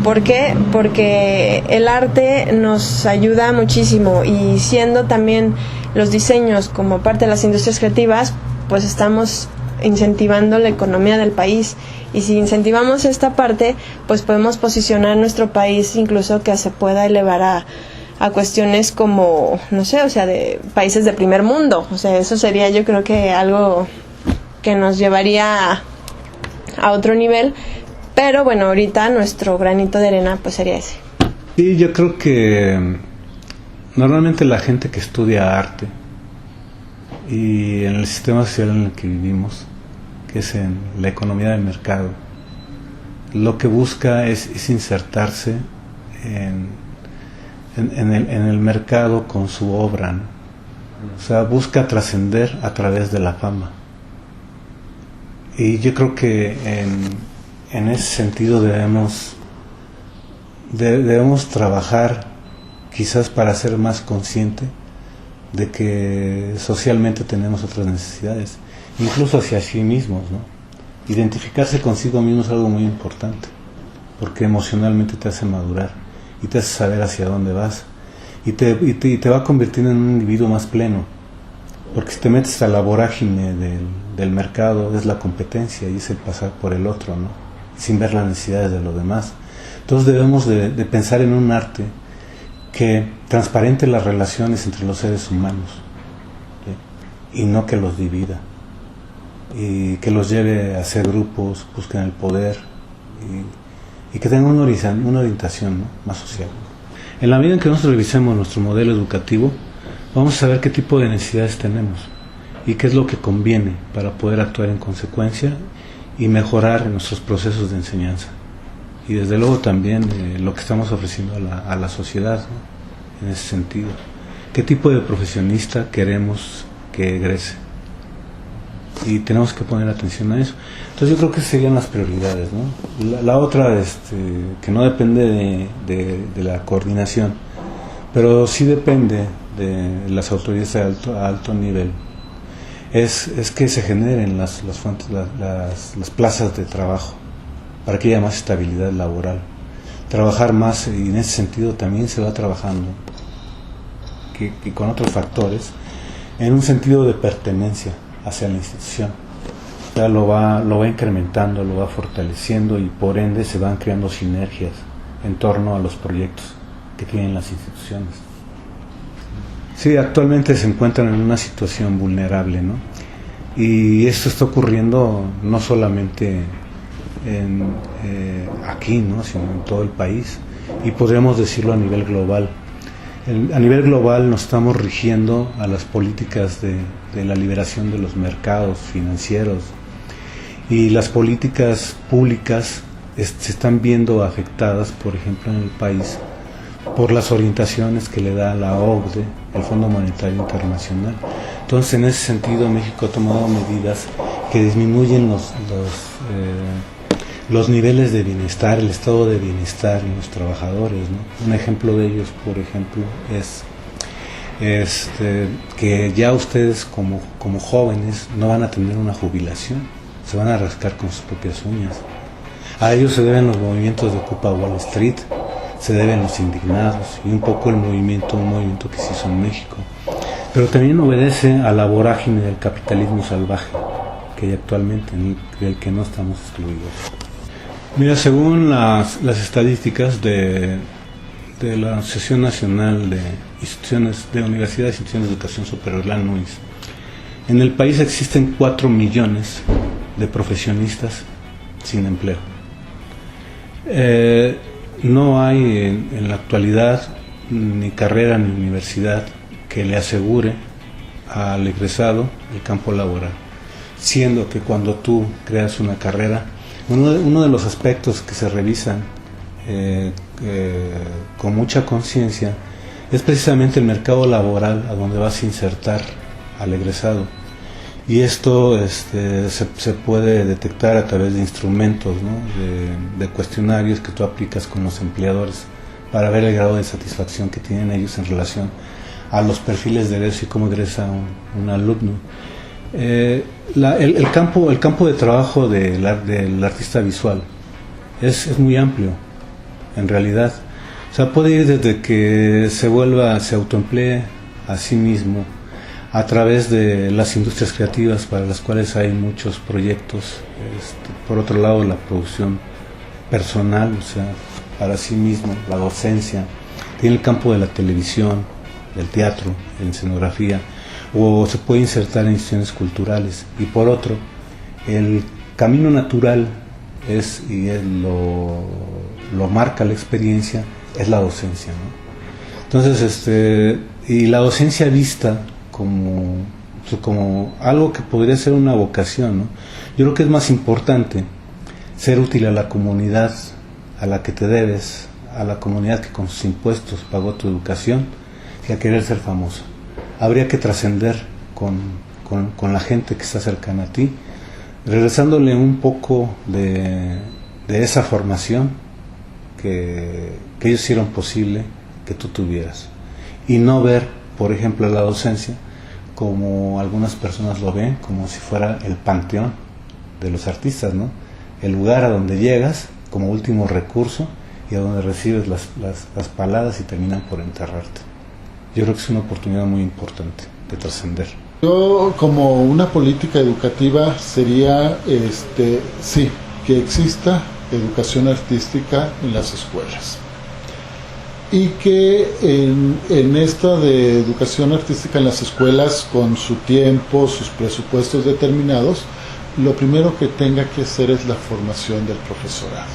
¿Por qué? Porque el arte nos ayuda muchísimo, y siendo también los diseños como parte de las industrias creativas, pues estamos incentivando la economía del país, y si incentivamos esta parte, pues podemos posicionar nuestro país incluso que se pueda elevar a cuestiones como, no sé, o sea, de países de primer mundo. O sea, eso sería, yo creo que algo que nos llevaría a otro nivel. Pero bueno, ahorita nuestro granito de arena pues sería ese. Sí, yo creo que normalmente la gente que estudia arte y en el sistema social en el que vivimos, que es en la economía de mercado, lo que busca es insertarse en el mercado con su obra, ¿no? O sea, busca trascender a través de la fama. Y yo creo que en ese sentido debemos trabajar quizás para ser más consciente de que socialmente tenemos otras necesidades, incluso hacia sí mismos, ¿no? Identificarse consigo mismo es algo muy importante, porque emocionalmente te hace madurar y te hace saber hacia dónde vas, y te va convirtiendo en un individuo más pleno, porque si te metes a la vorágine del mercado, es la competencia y es el pasar por el otro, ¿no? Sin ver las necesidades de los demás. Entonces debemos de pensar en un arte que transparente las relaciones entre los seres humanos, ¿sí? Y no que los divida, y que los lleve a hacer grupos, busquen el poder, y que tengan una orientación, ¿no?, más social. En la medida en que nosotros revisemos nuestro modelo educativo, vamos a saber qué tipo de necesidades tenemos y qué es lo que conviene para poder actuar en consecuencia y mejorar nuestros procesos de enseñanza. Y desde luego también lo que estamos ofreciendo a la sociedad, ¿no?, en ese sentido. ¿Qué tipo de profesionista queremos que egrese? Y tenemos que poner atención a eso. Entonces yo creo que serían las prioridades, ¿no? La otra, que no depende de la coordinación, pero sí depende de las autoridades a alto nivel, es que se generen las plazas de trabajo, para que haya más estabilidad laboral, trabajar más, y en ese sentido también se va trabajando que con otros factores, en un sentido de pertenencia hacia la institución. Ya lo va incrementando, lo va fortaleciendo, y por ende se van creando sinergias en torno a los proyectos que tienen las instituciones. Sí, actualmente se encuentran en una situación vulnerable, ¿no? Y esto está ocurriendo no solamente aquí, ¿no?, sino en todo el país, y podríamos decirlo a nivel global. A nivel global nos estamos rigiendo a las políticas de la liberación de los mercados financieros, y las políticas públicas se están viendo afectadas, por ejemplo, en el país, por las orientaciones que le da la OCDE, el Fondo Monetario Internacional. Entonces, en ese sentido, México ha tomado medidas que disminuyen los niveles de bienestar, el estado de bienestar en los trabajadores, ¿no? Un ejemplo de ellos, por ejemplo, es que ya ustedes como jóvenes no van a tener una jubilación, se van a rascar con sus propias uñas. A ellos se deben los movimientos de Ocupa Wall Street, se deben los indignados, y un poco un movimiento que se hizo en México, pero también obedece a la vorágine del capitalismo salvaje que hay actualmente, en el que no estamos excluidos. Mira, según las estadísticas de la Asociación Nacional de Instituciones de Universidades e Instituciones de Educación Superior, la ANUIS, en el país existen 4 millones de profesionistas sin empleo. No hay en la actualidad ni carrera ni universidad que le asegure al egresado el campo laboral, siendo que cuando tú creas una carrera, uno de los aspectos que se revisan con mucha conciencia es precisamente el mercado laboral a donde vas a insertar al egresado. Y esto se puede detectar a través de instrumentos, ¿no? de cuestionarios que tú aplicas con los empleadores para ver el grado de satisfacción que tienen ellos en relación a los perfiles de egreso y cómo egresa un alumno. El campo de trabajo del artista visual es muy amplio, en realidad. O sea, puede ir desde que se autoemplee a sí mismo, a través de las industrias creativas para las cuales hay muchos proyectos. Por otro lado, la producción personal, o sea, para sí mismo, la docencia. Tiene el campo de la televisión, del teatro, en escenografía, o se puede insertar en instituciones culturales. Y por otro, el camino natural lo marca la experiencia, es la docencia, ¿no? Entonces, y la docencia vista como algo que podría ser una vocación, ¿no? Yo creo que es más importante ser útil a la comunidad a la que te debes, a la comunidad que con sus impuestos pagó tu educación, que a querer ser famoso. Habría que trascender con la gente que está cercana a ti, regresándole un poco de esa formación que ellos hicieron posible que tú tuvieras, y no ver, por ejemplo, la docencia como algunas personas lo ven, como si fuera el panteón de los artistas, ¿no? El lugar a donde llegas como último recurso y a donde recibes las paladas y terminan por enterrarte. Yo creo que es una oportunidad muy importante de trascender. Yo, como una política educativa, sería sí, que exista educación artística en las escuelas, y que en esta de educación artística en las escuelas, con su tiempo, sus presupuestos determinados, lo primero que tenga que hacer es la formación del profesorado.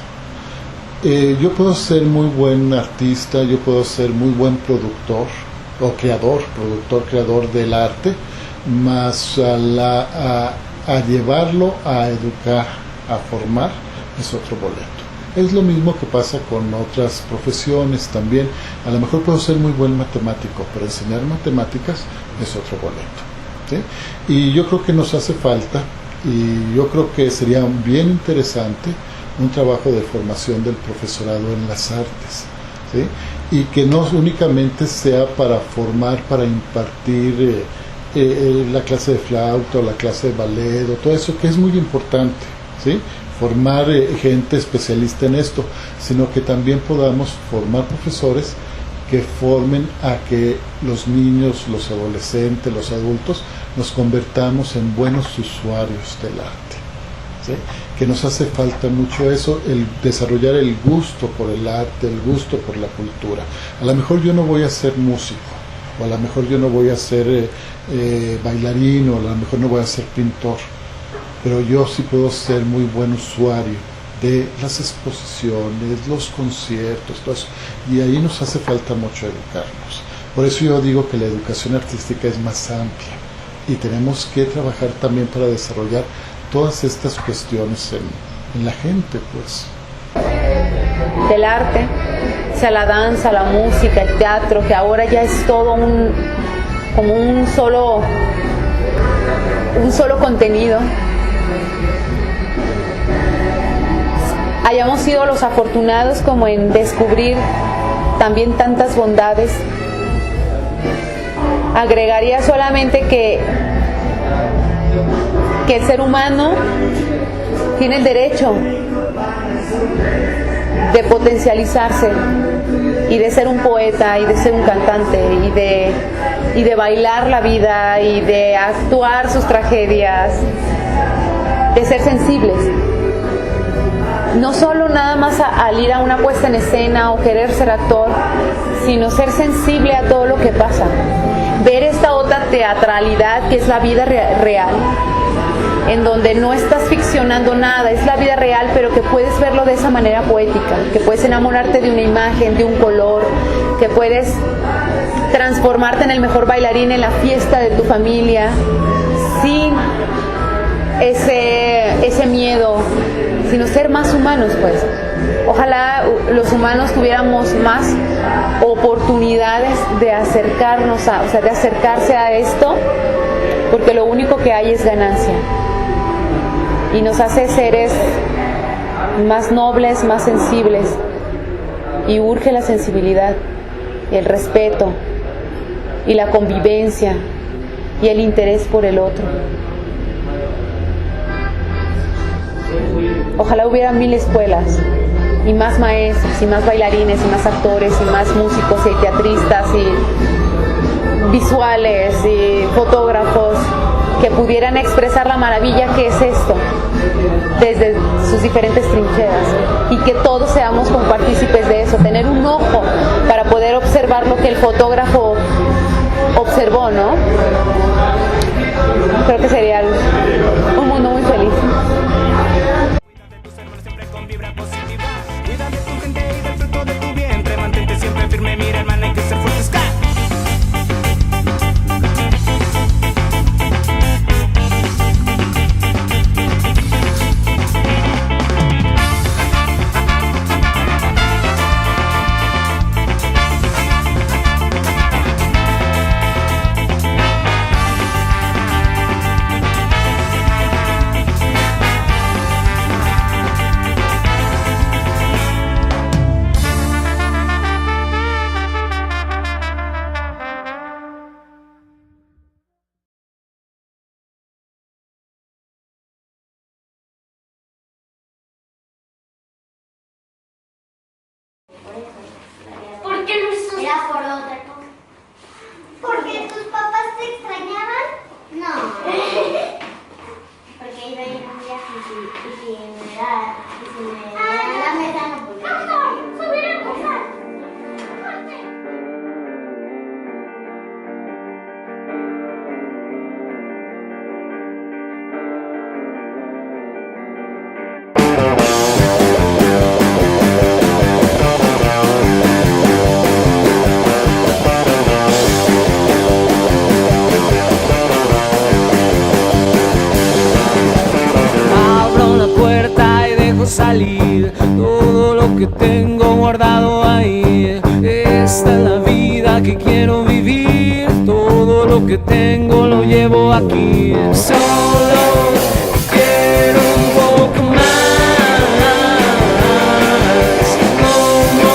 Yo puedo ser muy buen artista, yo puedo ser muy buen productor o creador del arte, más a llevarlo a educar, a formar, es otro boleto. Es lo mismo que pasa con otras profesiones también. A lo mejor puedo ser muy buen matemático, pero enseñar matemáticas es otro boleto, ¿sí? Y yo creo que nos hace falta, y yo creo que sería bien interesante un trabajo de formación del profesorado en las artes, ¿sí? Y que no únicamente sea para formar, para impartir la clase de flauta o la clase de ballet o todo eso, que es muy importante, ¿sí? Formar gente especialista en esto, sino que también podamos formar profesores que formen a que los niños, los adolescentes, los adultos nos convertamos en buenos usuarios del arte, ¿sí? Que nos hace falta mucho eso, el desarrollar el gusto por el arte, el gusto por la cultura. A lo mejor yo no voy a ser músico, o a lo mejor yo no voy a ser bailarín, o a lo mejor no voy a ser pintor, pero yo sí puedo ser muy buen usuario de las exposiciones, los conciertos, todo eso, y ahí nos hace falta mucho educarnos. Por eso yo digo que la educación artística es más amplia, y tenemos que trabajar también para desarrollar todas estas cuestiones en la gente, pues. Del arte, sea la danza, la música, el teatro, que ahora ya es todo como un solo contenido. Hayamos sido los afortunados como en descubrir también tantas bondades. Agregaría solamente que el ser humano tiene el derecho de potencializarse y de ser un poeta y de ser un cantante y de bailar la vida y de actuar sus tragedias, de ser sensibles. No solo nada más al ir a una puesta en escena o querer ser actor, sino ser sensible a todo lo que pasa. Ver esta otra teatralidad que es la vida real, en donde no estás ficcionando nada, es la vida real, pero que puedes verlo de esa manera poética, que puedes enamorarte de una imagen, de un color, que puedes transformarte en el mejor bailarín en la fiesta de tu familia, sin ese miedo, sino ser más humanos, pues. Ojalá los humanos tuviéramos más oportunidades de acercarnos de acercarse a esto, porque lo único que hay es ganancia. Y nos hace seres más nobles, más sensibles. Y urge la sensibilidad, y el respeto, y la convivencia, y el interés por el otro. Ojalá hubiera 1000 escuelas, y más maestros, y más bailarines, y más actores, y más músicos, y teatristas, y visuales, y fotógrafos, que pudieran expresar la maravilla que es esto, desde sus diferentes trincheras, y que todos seamos compartícipes de eso, tener un ojo para poder observar lo que el fotógrafo observó, ¿no? Creo que sería un mundo muy feliz. Cuida de tu gente y del fruto de tu vientre. Mantente siempre firme, mira hermana, hay que ser fuertes. ¿Por qué no estás? Era por otra cosa. ¿Porque tus papás te extrañaban? No. Porque iba a ir a un viaje y si me da la mesa no podía. ¡No! ¡Subir a pasar! Salir todo lo que tengo guardado ahí. Esta es la vida que quiero vivir. Todo lo que tengo lo llevo aquí. Solo quiero un poco más. Como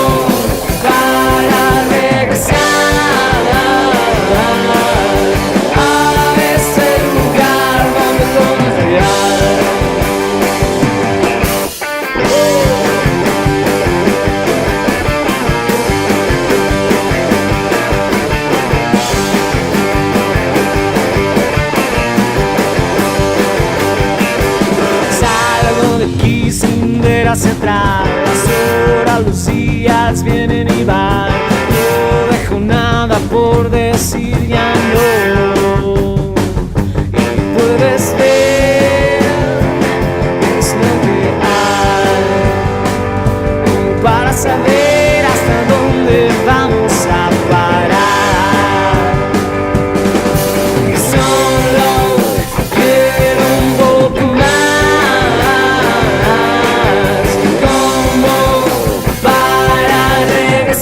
para regresar a ese lugar donde todo es real. Hacia atrás, las horas, los días vienen y van. No dejo nada por decir, ya no. Y puedes ver, es lo que hay para saber hasta dónde vamos a parar. Y solo quiero un poco más. Regresar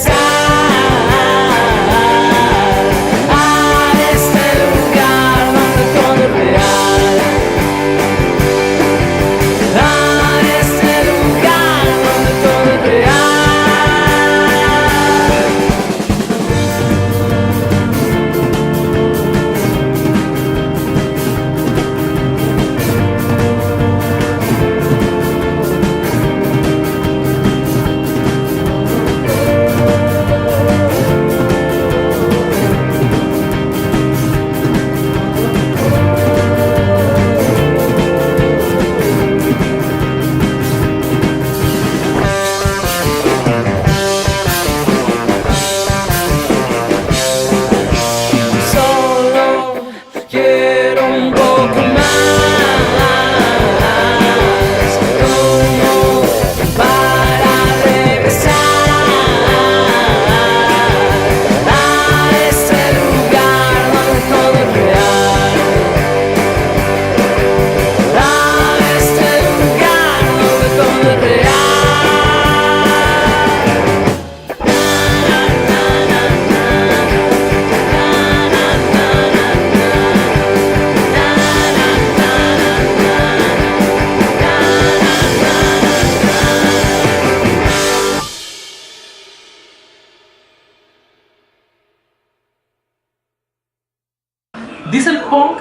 Dieselpunk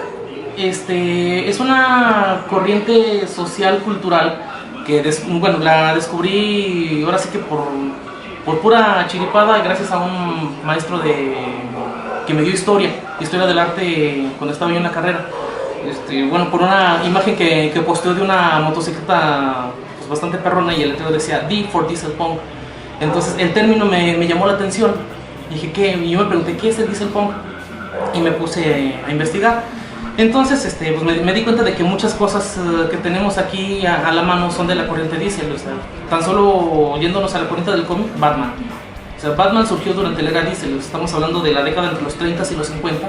es una corriente social cultural que la descubrí ahora sí que por pura chiripada, gracias a un maestro que me dio historia del arte cuando estaba yo en la carrera. Por una imagen que posteó de una motocicleta pues, bastante perrona, y el letrero decía D for Dieselpunk. Entonces el término me llamó la atención. Dije, ¿qué? Y yo me pregunté, ¿qué es el Dieselpunk? Y me puse a investigar. Entonces pues me di cuenta de que muchas cosas que tenemos aquí a la mano son de la corriente Diesel. O sea, tan solo yéndonos a la corriente del cómic, Batman. O sea, Batman surgió durante la era Diesel. Estamos hablando de la década entre los 30 y los 50.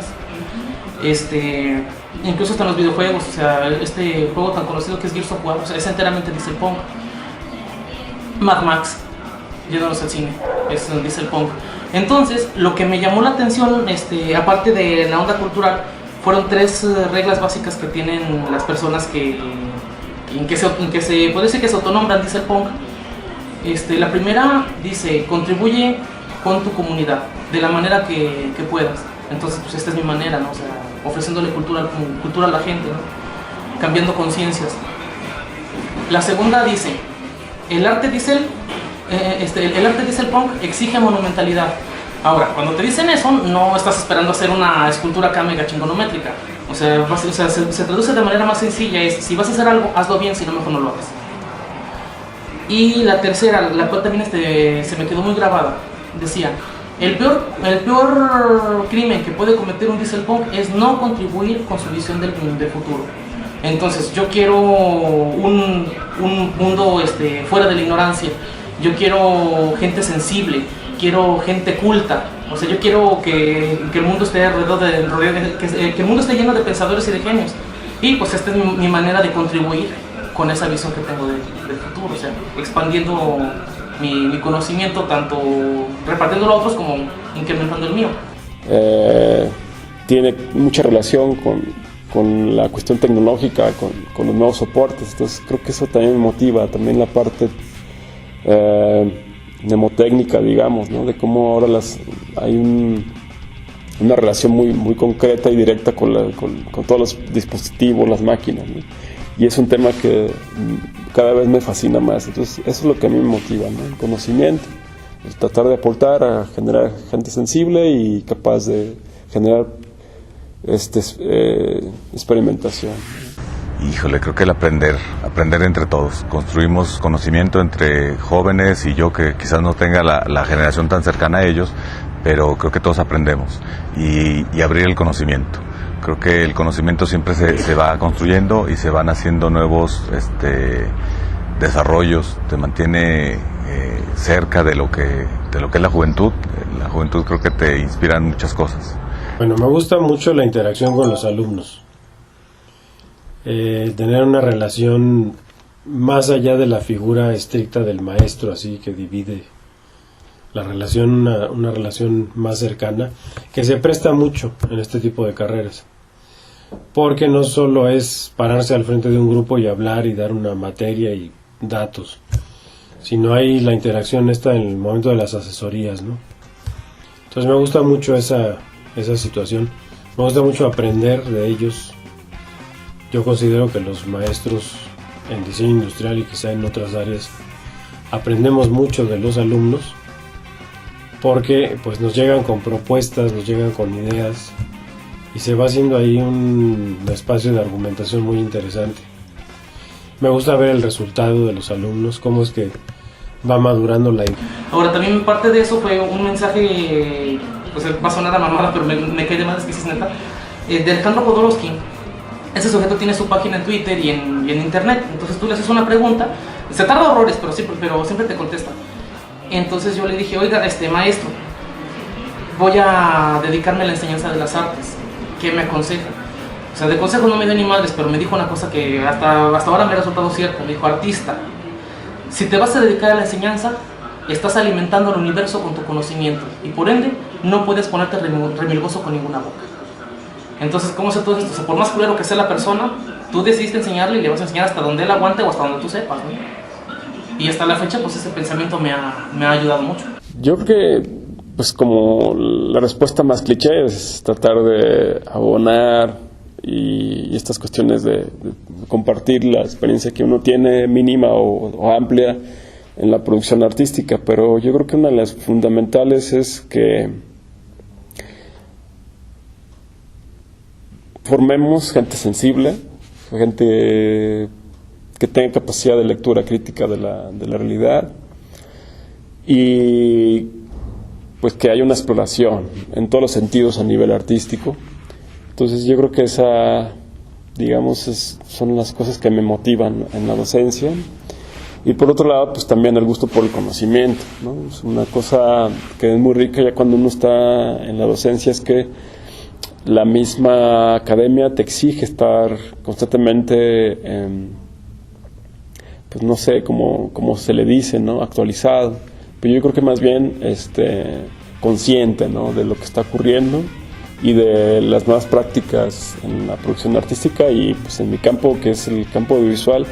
Incluso hasta en los videojuegos, o sea, este juego tan conocido que es Gears of War, o sea, es enteramente Dieselpunk. Mad Max, yéndonos al cine, es Dieselpunk. Entonces, lo que me llamó la atención, aparte de la onda cultural, fueron 3 reglas básicas que tienen las personas en que se puede decir que se autonombran Dieselpunk. La primera dice, contribuye con tu comunidad, de la manera que puedas. Entonces, pues esta es mi manera, ¿no? O sea, ofreciéndole cultura a la gente, ¿no? Cambiando conciencias. La segunda dice, el arte Dieselpunk exige monumentalidad. Ahora, cuando te dicen eso, no estás esperando hacer una escultura acá mega chingonométrica. O sea, se traduce de manera más sencilla, es, si vas a hacer algo, hazlo bien, si no, mejor no lo hagas. Y la tercera, la cual también se me quedó muy grabada, decía, el peor crimen que puede cometer un Dieselpunk es no contribuir con su visión del futuro. Entonces, yo quiero un mundo fuera de la ignorancia. Yo quiero gente sensible, quiero gente culta. O sea, yo quiero que el mundo esté que el mundo esté lleno de pensadores y de genios. Y pues esta es mi manera de contribuir con esa visión que tengo del futuro. O sea, expandiendo mi conocimiento, tanto repartiéndolo a otros como incrementando el mío. Tiene mucha relación con la cuestión tecnológica, con los nuevos soportes. Entonces creo que eso también me motiva, también la parte mnemotécnica, digamos, ¿no? De cómo ahora hay una relación muy concreta y directa con todos los dispositivos, las máquinas, ¿no? Y es un tema que cada vez me fascina más. Entonces eso es lo que a mí me motiva, ¿no? El conocimiento, el tratar de aportar a generar gente sensible y capaz de generar experimentación. Híjole, creo que el aprender entre todos. Construimos conocimiento entre jóvenes y yo, que quizás no tenga la generación tan cercana a ellos, pero creo que todos aprendemos y abrir el conocimiento. Creo que el conocimiento siempre se va construyendo y se van haciendo nuevos desarrollos, te mantiene cerca de lo que es la juventud. La juventud creo que te inspira en muchas cosas. Bueno, me gusta mucho la interacción con los alumnos. Tener una relación más allá de la figura estricta del maestro, así que divide la relación, una relación más cercana, que se presta mucho en este tipo de carreras, porque no solo es pararse al frente de un grupo y hablar y dar una materia y datos, sino hay la interacción esta en el momento de las asesorías, ¿no? Entonces me gusta mucho esa situación, me gusta mucho aprender de ellos. Yo considero que los maestros en diseño industrial y quizá en otras áreas aprendemos mucho de los alumnos, porque pues nos llegan con propuestas, nos llegan con ideas y se va haciendo ahí un espacio de argumentación muy interesante. Me gusta ver el resultado de los alumnos, cómo es que va madurando la idea. Ahora también parte de eso fue un mensaje, pues va a sonar a mamada, pero me quedé más, es que sí es neta, de Alejandro Jodorowsky. Ese sujeto tiene su página en Twitter y en internet. Entonces tú le haces una pregunta, se tarda horrores, pero siempre te contesta. Entonces yo le dije, oiga, maestro, voy a dedicarme a la enseñanza de las artes, ¿qué me aconseja? O sea, de consejo no me dio ni madres, pero me dijo una cosa que hasta ahora me ha resultado cierta. Me dijo, artista, si te vas a dedicar a la enseñanza, estás alimentando al universo con tu conocimiento y por ende no puedes ponerte remilgoso con ninguna boca. Entonces, ¿cómo se todo esto? O sea, por más culero que sea la persona, tú decidiste enseñarle y le vas a enseñar hasta donde él aguante o hasta donde tú sepas, ¿no? Y hasta la fecha, pues ese pensamiento me ha ayudado mucho. Yo creo que pues como la respuesta más cliché es tratar de abonar y estas cuestiones de compartir la experiencia que uno tiene mínima o amplia en la producción artística, pero yo creo que una de las fundamentales es que formemos gente sensible, gente que tenga capacidad de lectura crítica de la realidad, y pues que haya una exploración en todos los sentidos a nivel artístico. Entonces yo creo que son las cosas que me motivan en la docencia. Y por otro lado, pues también el gusto por el conocimiento, ¿no? Es una cosa que es muy rica ya cuando uno está en la docencia, es que la misma academia te exige estar constantemente, pues no sé, como se le dice, ¿no? Actualizado. Pero yo creo que más bien consciente, ¿no? De lo que está ocurriendo y de las nuevas prácticas en la producción artística, y pues en mi campo, que es el campo audiovisual,